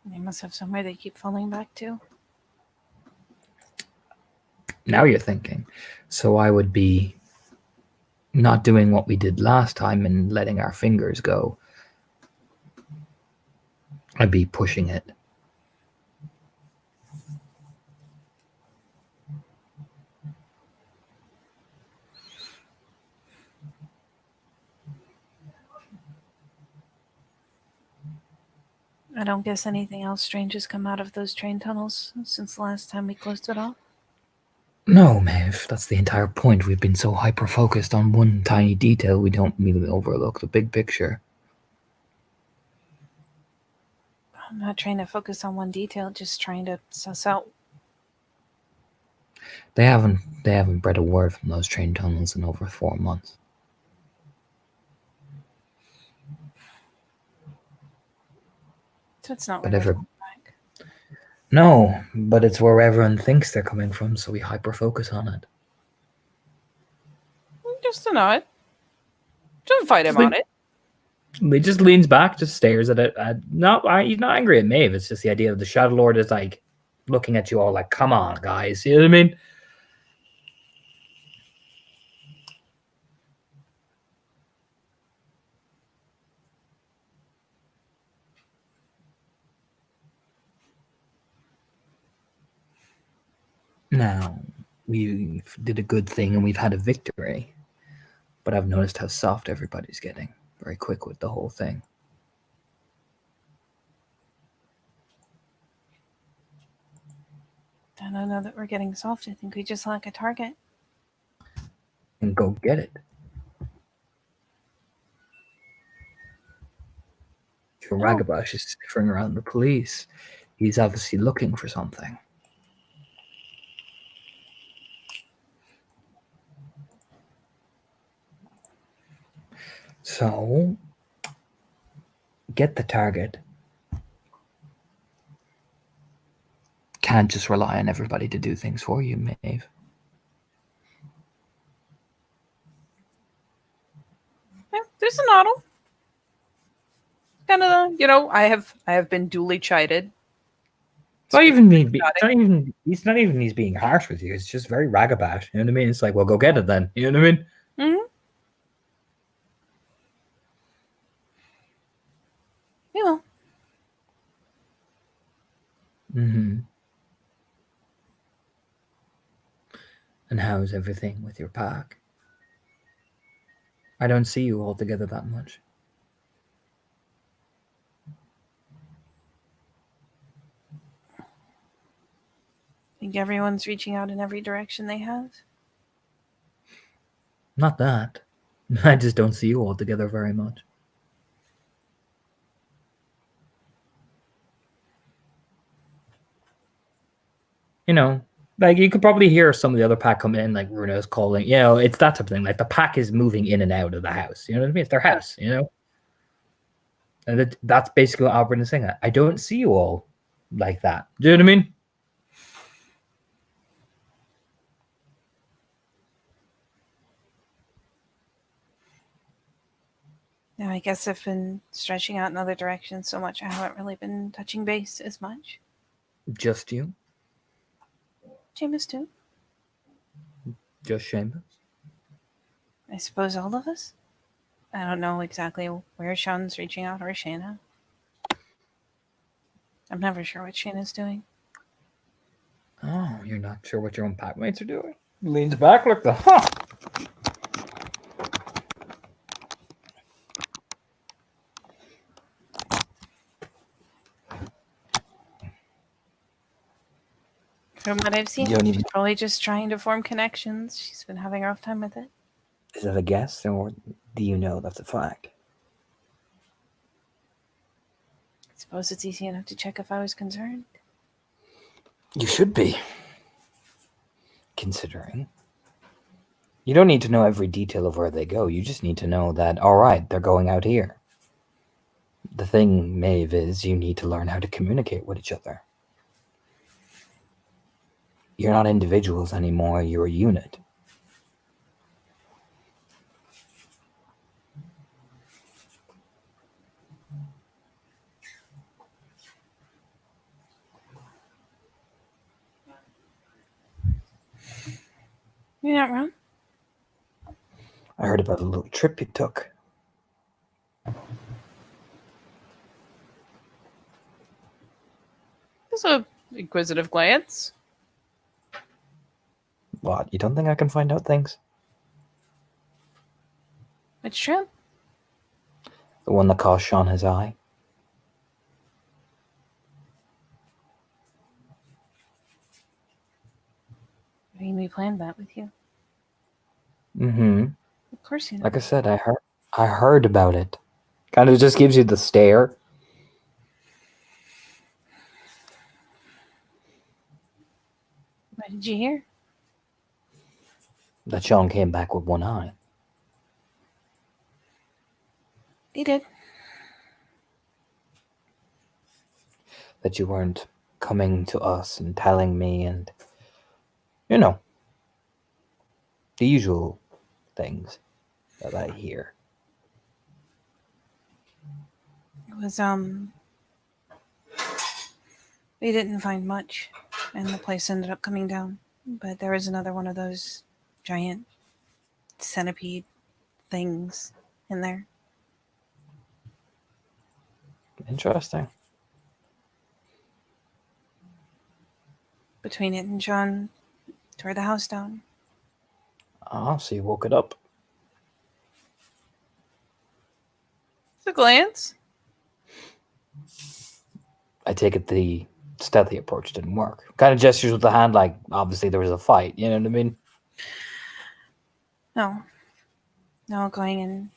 They must have somewhere they keep falling back to. Now you're thinking. So I would be not doing what we did last time and letting our fingers go. I'd be pushing it. I don't guess anything else strange has come out of those train tunnels since the last time we closed it off. No, Maeve, that's the entire point. We've been so hyper-focused on one tiny detail, we don't really overlook the big picture. I'm not trying to focus on one detail, just trying to suss out. They haven't bred a word from those train tunnels in over 4 months. So it's not But where they're ever- coming back. No, but it's where everyone thinks they're coming from, so we hyper-focus on it. Just a nod. Don't fight him on it. He just leans back, just stares at it. He's not angry at Maeve. It's just the idea of the Shadow Lord is like looking at you all like, come on, guys. You know what I mean? Now, we did a good thing and we've had a victory. But I've noticed how soft everybody's getting. Very quick with the whole thing. I don't know that we're getting soft. I think we just lack a target. And go get it. Your Ragabash is sniffing around the police. He's obviously looking for something. So, get the target. Can't just rely on everybody to do things for you, Maeve. Yeah, there's a noddle. Kind of, I have been duly chided. It's not even he's not even he's being harsh with you. It's just very Ragabash. You know what I mean? It's like, well, go get it then. You know what I mean? Mm-hmm. Yeah. Mm-hmm. And how's everything with your pack? I don't see you all together that much. I think everyone's reaching out in every direction they have. Not that. I just don't see you all together very much. You know, like you could probably hear some of the other pack come in, like Runo's calling. You know, it's that type of thing. Like the pack is moving in and out of the house. You know what I mean? It's their house. You know, and that's basically what Albert is saying. I don't see you all like that. Do you know what I mean? Yeah, I guess I've been stretching out in other directions so much I haven't really been touching base as much. Just you? Seamus too. Just Seamus? I suppose all of us. I don't know exactly where Sean's reaching out or Shayna. I'm never sure what Shayna's doing. Oh, you're not sure what your own packmates are doing? Leans back, look the huh. From what I've seen, You don't she's even- probably just trying to form connections. She's been having a rough time with it. Is that a guess, or do you know that's a fact? I suppose it's easy enough to check if I was concerned. You should be. considering. You don't need to know every detail of where they go. You just need to know that, all right, they're going out here. The thing, Maeve, is you need to learn how to communicate with each other. You're not individuals anymore, you're a unit. You're not wrong. I heard about a little trip you took. Just a inquisitive glance. What, you don't think I can find out things? It's true. The one that caused Sean his eye? I mean, we planned that with you. Mm-hmm. Of course you know. Like I said, I heard about it. Kind of just gives you the stare. What did you hear? That Sean came back with one eye. He did. That you weren't coming to us and telling me and, you know, the usual things that I hear. It was, we didn't find much, and the place ended up coming down. But there was another one of those giant centipede things in there. Interesting. Between it and John, tore the house down. Oh, so you woke it up. It's a glance. I take it the stealthy approach didn't work. Kind of gestures with the hand like, obviously there was a fight. You know what I mean? No, going in.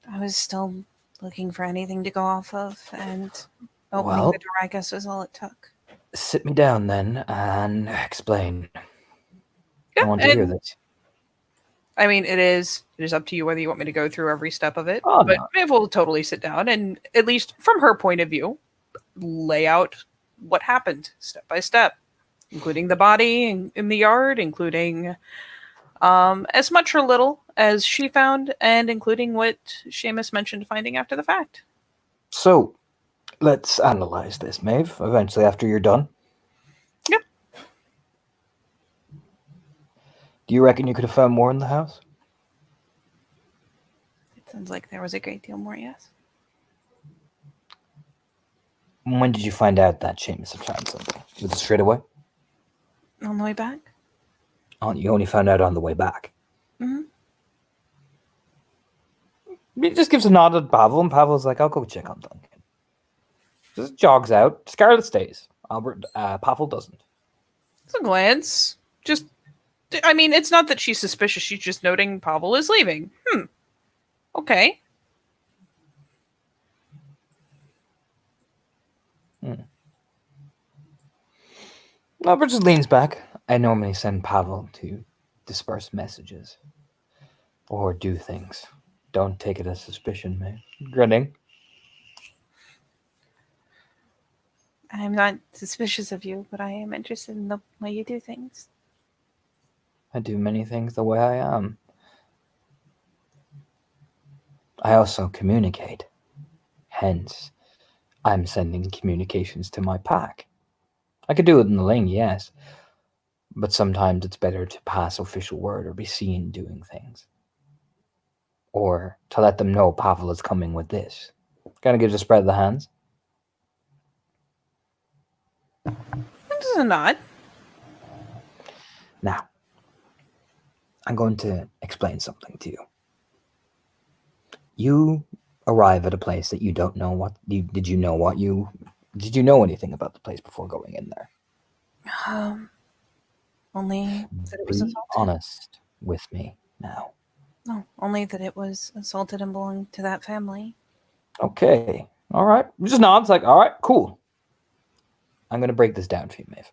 I was still looking for anything to go off of, and opening Well, the door, I guess, was all it took. sit me down then and explain. Yeah, I want to hear and this. I mean, it is up to you whether you want me to go through every step of it. Oh, But no. Maeve will totally sit down and, at least from her point of view, lay out what happened step by step, including the body in the yard, including as much or little as she found, and including what Seamus mentioned finding after the fact. So, let's analyze this, Maeve, eventually after you're done. Yep. Do you reckon you could have found more in the house? It sounds like there was a great deal more, yes. When did you find out that Seamus had found something? Was it straight away? On the way back? Oh, you only found out on the way back. Mm-hmm. He just gives a nod at Pavel, and Pavel's like, I'll go check on Duncan. Just jogs out. Scarlet stays. Pavel doesn't. It's a glance. Just, I mean, it's not that she's suspicious. She's just noting Pavel is leaving. Okay. Albert just leans back. I normally send Pavel to disperse messages or do things. Don't take it as suspicion, man. Grinning. I'm not suspicious of you, but I am interested in the way you do things. I do many things the way I am. I also communicate. Hence, I'm sending communications to my pack. I could do it in the Ling, yes. But sometimes it's better to pass official word or be seen doing things. Or to let them know Pavel is coming with this. Kind of gives a spread of the hands. This is a nod. Now, I'm going to explain something to you. You arrive at a place that you don't know what you did you know anything about the place before going in there? Only that it was Be assaulted. honest with me now. No, only that it was assaulted and belonged to that family. Okay. All right. Just nods like, all right, cool. I'm going to break this down for you, Maeve.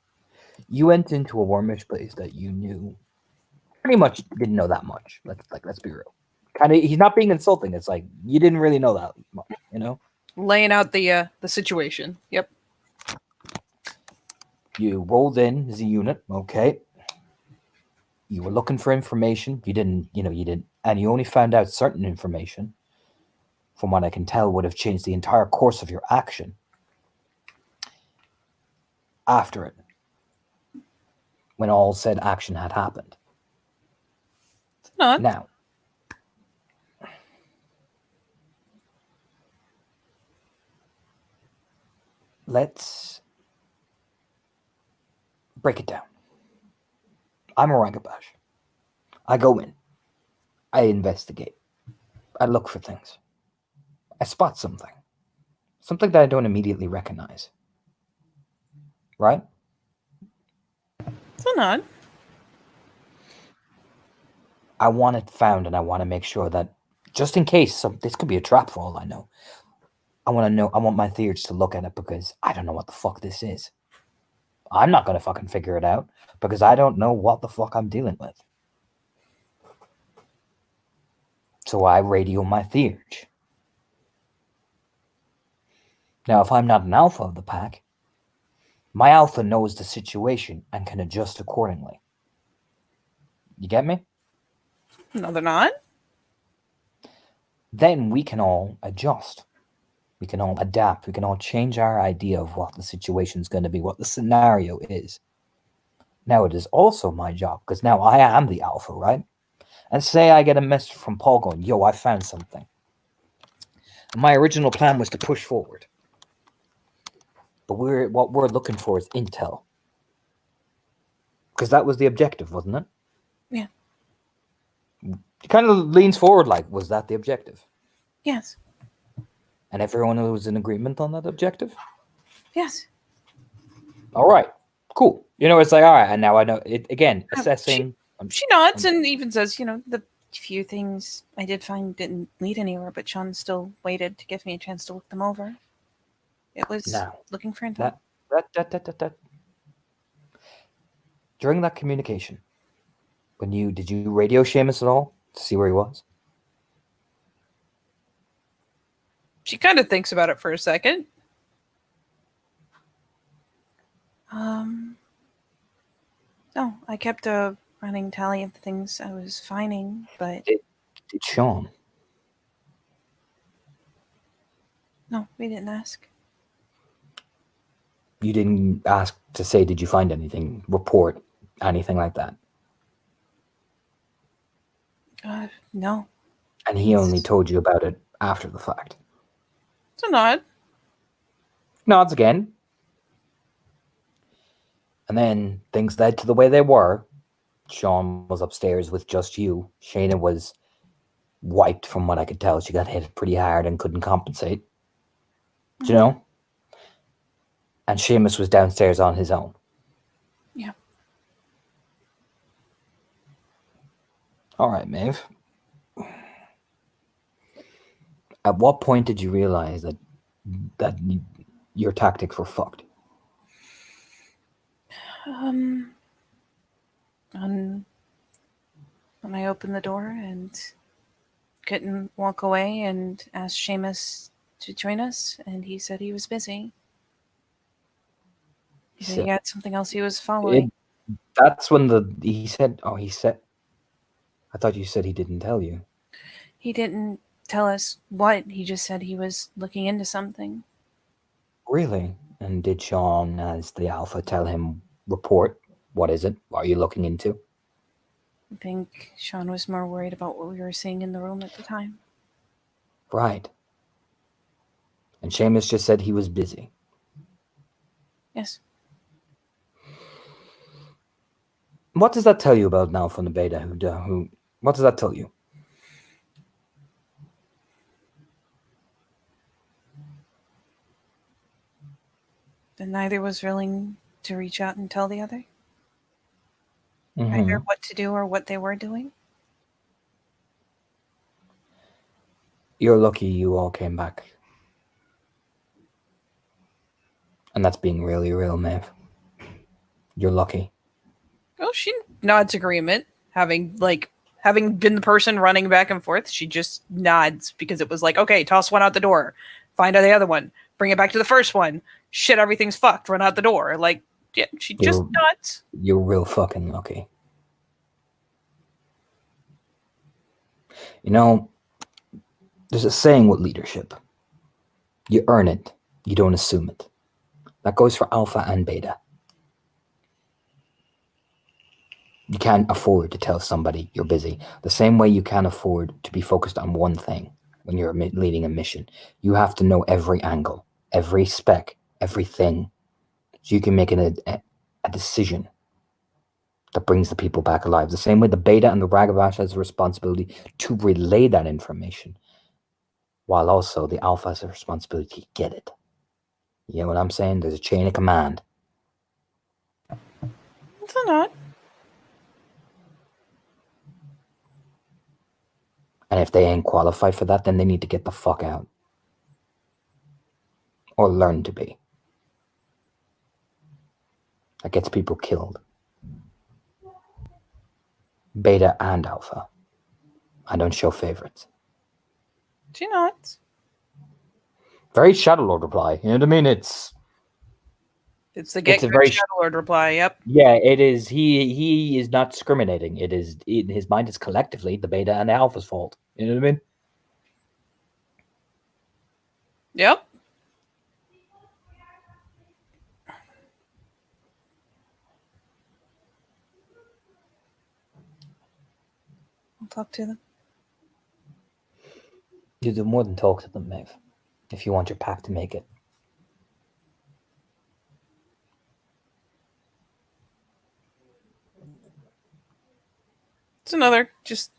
You went into a Wormish place that you knew pretty much didn't know that much. Let's be real. Kind of, he's not being insulting. It's like you didn't really know that much, you know. Laying out the situation. Yep. You rolled in as a unit, okay. You were looking for information. You didn't, and you only found out certain information. From what I can tell, would have changed the entire course of your action after it, when all said action had happened. It's not. Now, let's break it down. I'm a Rangabash. I go in. I investigate. I look for things. I spot something. Something that I don't immediately recognize. Right? It's not. I want it found, and I want to make sure that, just in case, this could be a trap for all I know. I want my theurge to look at it, because I don't know what the fuck this is. I'm not going to fucking figure it out, because I don't know what the fuck I'm dealing with. So I radio my theurge. Now, if I'm not an alpha of the pack, my alpha knows the situation and can adjust accordingly. You get me? No, they're not. Then we can all adjust. We can all adapt. We can all change our idea of what the situation's going to be, what the scenario is. Now it is also my job, because now I am the alpha, right? And say I get a message from Paul going, yo, I found something. And my original plan was to push forward. But what we're looking for is intel. Because that was the objective, wasn't it? Yeah. He kind of leans forward like, was that the objective? Yes. And everyone was in agreement on that objective? Yes. All right. Cool. It's like, all right, and now I know it again, assessing. She nods and even says, the few things I did find didn't lead anywhere, but Sean still waited to give me a chance to look them over. It was Now, looking for intel. that. During that communication, did you radio Seamus at all to see where he was? She kind of thinks about it for a second. No, I kept a running tally of the things I was finding, but Did Sean? no, we didn't ask. You didn't ask to say, did you find anything, report, anything like that? No. And he only told you about it after the fact. It's a nod. Nods again. And then things led to the way they were. Sean was upstairs with just you. Shayna was wiped from what I could tell. She got hit pretty hard and couldn't compensate. Do you know? And Seamus was downstairs on his own. Yeah. All right, Maeve. At what point did you realize that your tactics were fucked? When I opened the door and couldn't walk away and asked Seamus to join us, and he said he was busy. He said he had something else he was following. That's when he said, I thought you said he didn't tell you. He didn't tell us what. He just said he was looking into something. Really? And did Sean, as the alpha, tell him, report? What is it? What are you looking into? I think Sean was more worried about what we were seeing in the room at the time. Right. And Seamus just said he was busy. Yes. What does that tell you about now from the beta? What does that tell you? That neither was willing to reach out and tell the other? Mm-hmm. Either what to do or what they were doing? You're lucky you all came back. And that's being really real, Maeve. You're lucky. Oh, she nods agreement. Having been the person running back and forth, she just nods because it was like, okay, toss one out the door, find out the other one, bring it back to the first one. Shit, everything's fucked. Run out the door. Like, yeah, she just nods. You're real fucking lucky. You know, there's a saying with leadership. You earn it. You don't assume it. That goes for alpha and beta. You can't afford to tell somebody you're busy. The same way you can't afford to be focused on one thing when you're leading a mission. You have to know every angle, every spec, everything, so you can make a decision that brings the people back alive. The same way the beta and the Ragabash has a responsibility to relay that information, while also the alpha has a responsibility to get it. You know what I'm saying? There's a chain of command. It's a nod. And if they ain't qualified for that, then they need to get the fuck out. Or learn to be. That gets people killed. Beta and alpha. I don't show favorites. She nods. Very Shadow Lord reply. You know what I mean? It's the get good very Shadow Lord reply. Yep. Yeah, it is. He is not discriminating. It is in his mind. It's collectively the beta and the alpha's fault. You know what I mean? Yep. I'll talk to them. You do more than talk to them, Maeve. If you want your pack to make it. It's another just,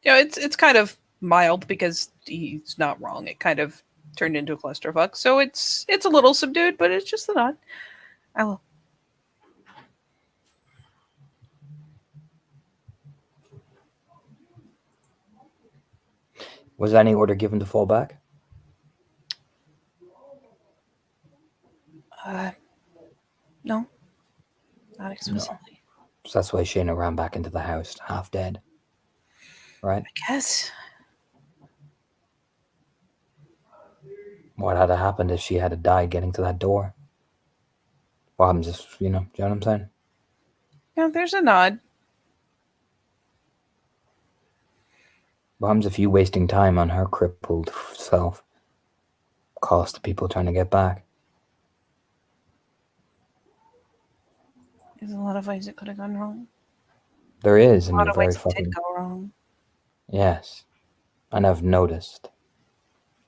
it's kind of mild because he's not wrong. It kind of turned into a clusterfuck, so it's a little subdued, but it's just a nod. I will. Was any order given to fall back? No, not explicitly. So that's why Shayna ran back into the house, half dead. Right? I guess. What had happened if she had died getting to that door? Well, I'm just, do you know what I'm saying? Yeah, there's a nod. What happens if you wasting time on her crippled self cost the people trying to get back? There's a lot of ways it could have gone wrong. There is, and A lot you're of very ways it fucking... did go wrong. Yes. And I've noticed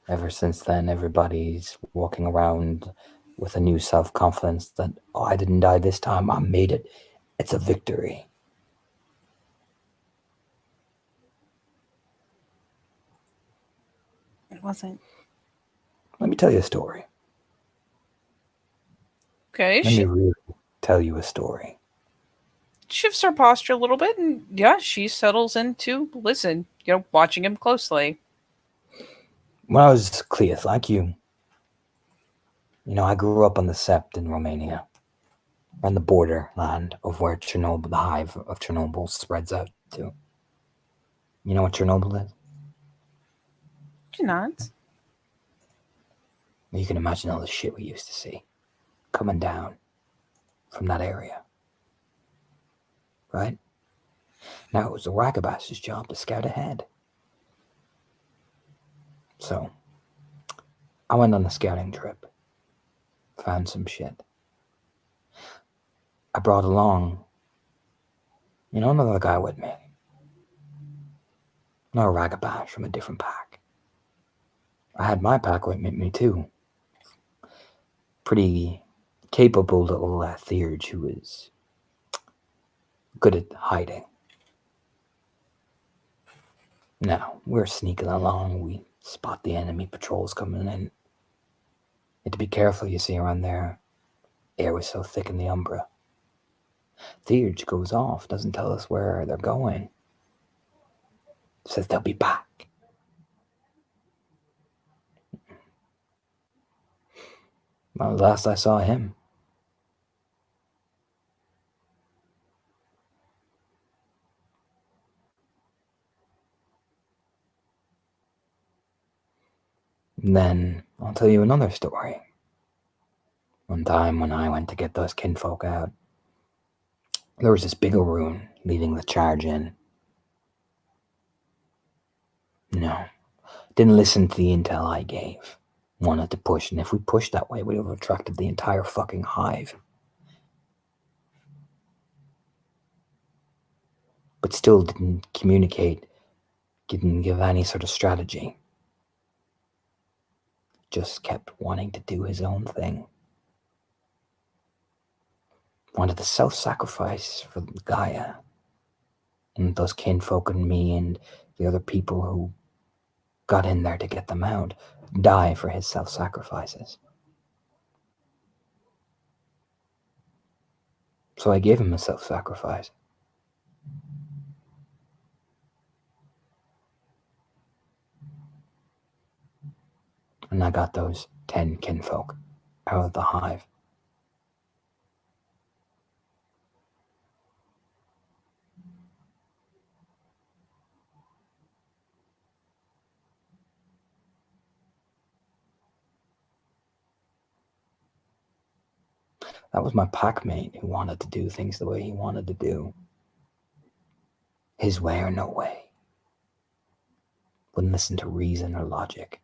ever since then, everybody's walking around with a new self-confidence that, oh, I didn't die this time, I made it. It's a victory. It wasn't. Let me tell you a story. Okay, Let me really tell you a story. shifts her posture a little bit, and yeah, she settles into listen, watching him closely. When I was Cleith, like you, I grew up on the Sept in Romania, on the borderland of where Chernobyl, the hive of Chernobyl, spreads out to. You know what Chernobyl is? She nods. You can imagine all the shit we used to see coming down from that area. Right? Now it was the Ragabash's job to scout ahead. So, I went on a scouting trip. Found some shit. I brought along, another guy with me. Not a Ragabash from a different pack. I had my pack with me too. Pretty capable little Theurge who is good at hiding. Now, we're sneaking along. We spot the enemy patrols coming in. You have to be careful, you see, around there. Air was so thick in the Umbra. Theurge goes off, doesn't tell us where they're going. Says they'll be back. Well, last I saw him, And then I'll tell you another story. One time when I went to get those kinfolk out, there was this big Aroon leading the charge in. No, didn't listen to the intel I gave. Wanted to push, and if we pushed that way, we would have attracted the entire fucking hive. But still didn't communicate, didn't give any sort of strategy. Just kept wanting to do his own thing. Wanted to self-sacrifice for Gaia and those kinfolk and me and the other people who got in there to get them out, die for his self-sacrifices. So I gave him a self-sacrifice. And I got those 10 kinfolk out of the hive. That was my packmate who wanted to do things the way he wanted to do. His way or no way. Wouldn't listen to reason or logic.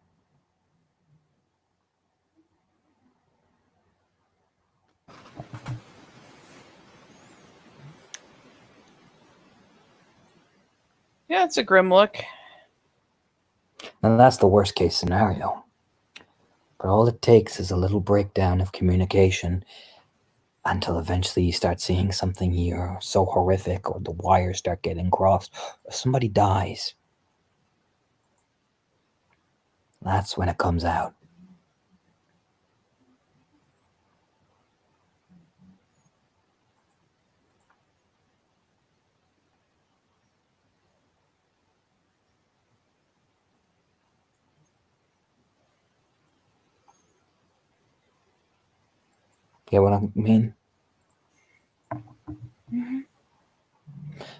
Yeah, it's a grim look. And that's the worst case scenario. But all it takes is a little breakdown of communication until eventually you start seeing something here so horrific, or the wires start getting crossed, or somebody dies. That's when it comes out. Get what I mean? Mm-hmm.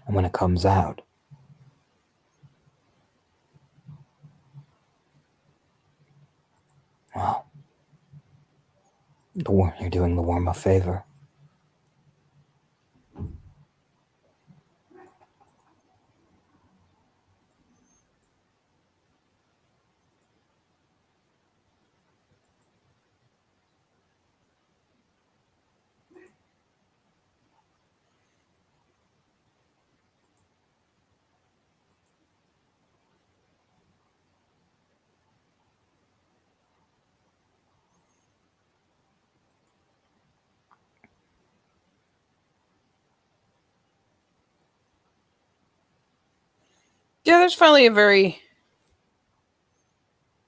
And when it comes out, well, you're doing the worm a favor. Yeah, there's finally a very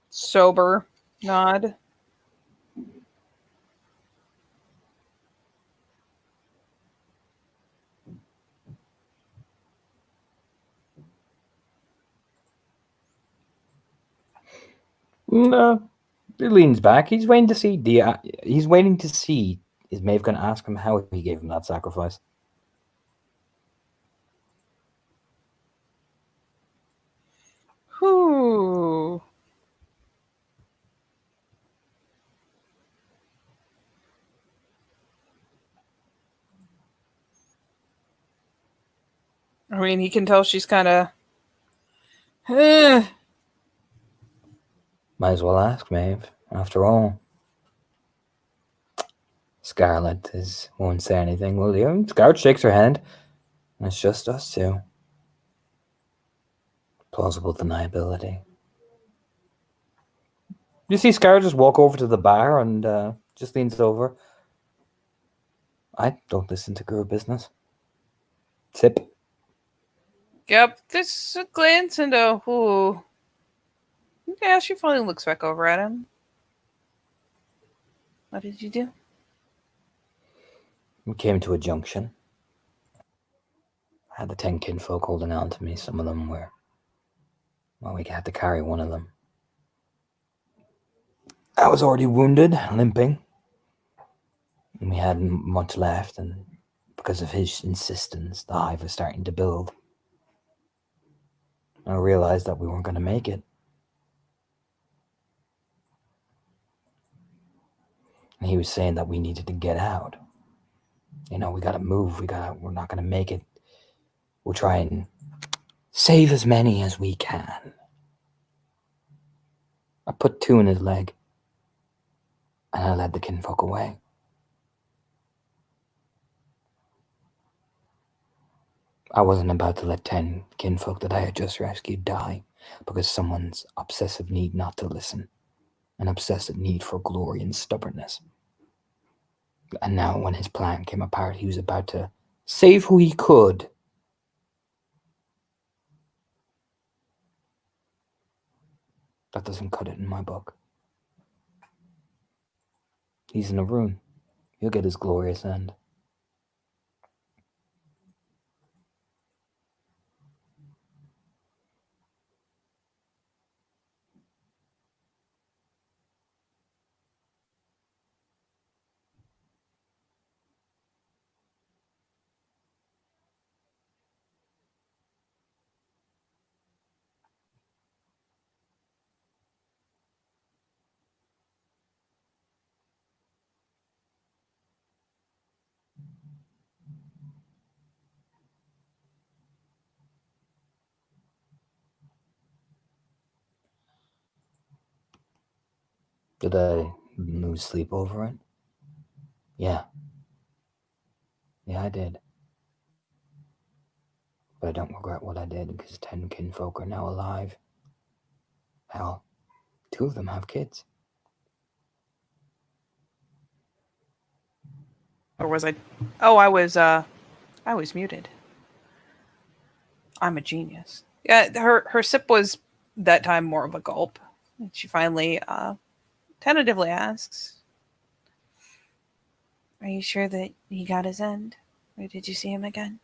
sober nod. No, he leans back. He's waiting to see. He's waiting to see. Is Maeve going to ask him how he gave him that sacrifice? Whew. I mean, he can tell she's kind of. Might as well ask Maeve. After all, Scarlet won't say anything, will you? Scarlet shakes her hand. And it's just us two. Plausible deniability. You see Scarlet just walk over to the bar and just leans over. I don't listen to girl business. Sip. Yep, this a glance into. Ooh. Yeah, she finally looks back over at him. What did you do? We came to a junction. I had the 10 kinfolk holding on to me. Some of them were. Well, we had to carry one of them. I was already wounded, limping. And we hadn't much left, and because of his insistence, the hive was starting to build. I realized that we weren't going to make it. And he was saying that we needed to get out. We got to move. We're not going to make it. We'll try and save as many as we can. I put 2 in his leg, and I led the kinfolk away. I wasn't about to let 10 kinfolk that I had just rescued die because someone's obsessive need not to listen, an obsessive need for glory and stubbornness. And now, when his plan came apart, he was about to save who he could. That doesn't cut it in my book. He's in a rune. He'll get his glorious end. Did I lose sleep over it? Yeah. Yeah, I did. But I don't regret what I did because 10 kinfolk are now alive. Hell, 2 of them have kids. Or was I? Oh, I was muted. I'm a genius. Yeah, her sip was that time more of a gulp. She finally tentatively asks, "Are you sure that he got his end? Or did you see him again?"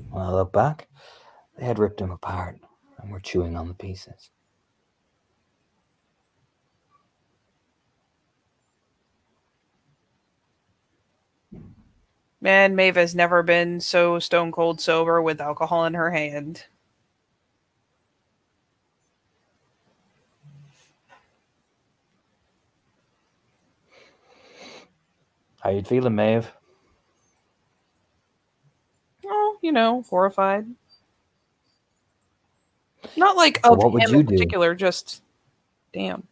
When I look back, they had ripped him apart and were chewing on the pieces. Man, Maeve has never been so stone cold sober with alcohol in her hand. How you feeling, Maeve? Oh, horrified. Not like So of what would him you in do? particular, just damn.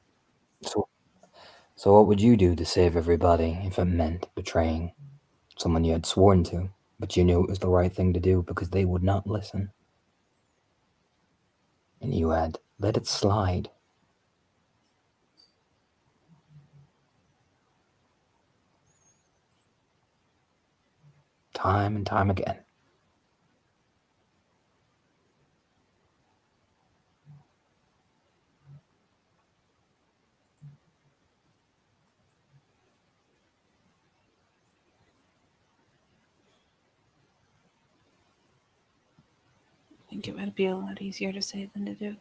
So what would you do to save everybody if it meant betraying someone you had sworn to, but you knew it was the right thing to do because they would not listen? And you had let it slide. Time and time again. I think it would be a lot easier to say than to do.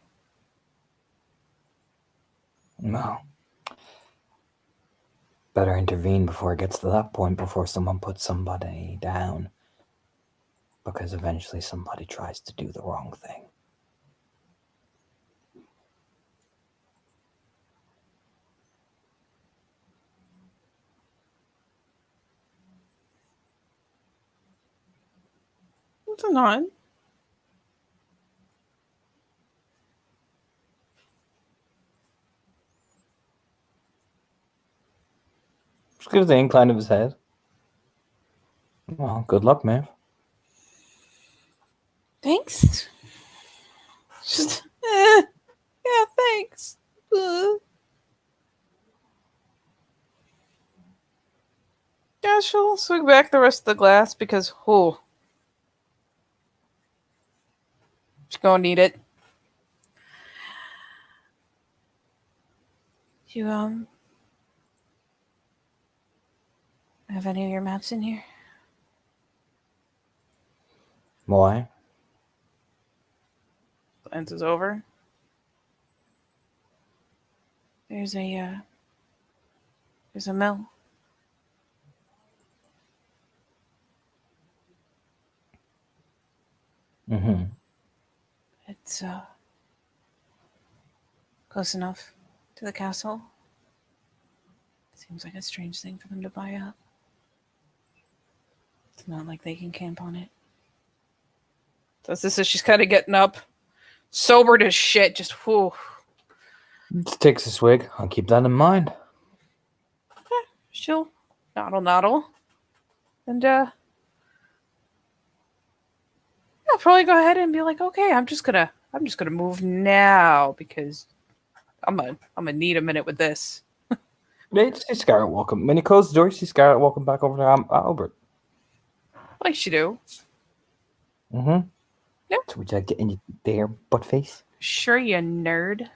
No. Better intervene before it gets to that point, before someone puts somebody down. Because eventually somebody tries to do the wrong thing. It's not. Just gives the incline of his head. Well, good luck, Maeve. Thanks. Just, yeah, thanks. Yeah, she'll swig back the rest of the glass because, she's gonna need it. You, have any of your maps in here? Why? Glance is over. There's a mill. Mm-hmm. It's, close enough to the castle. Seems like a strange thing for them to buy up. It's not like they can camp on it. So this is she's kind of getting up, sobered as shit. Just whew. Just takes a swig. I'll keep that in mind. She'll noddle, and I'll probably go ahead and be like, okay, I'm just gonna move now because I'm gonna need a minute with this. You see Scarlet walking. When you close the door, you see Scarlet walking back over to Albert. Like you do. Mm-hmm. Yeah. So would you like to get in there, butt face? Sure, you nerd.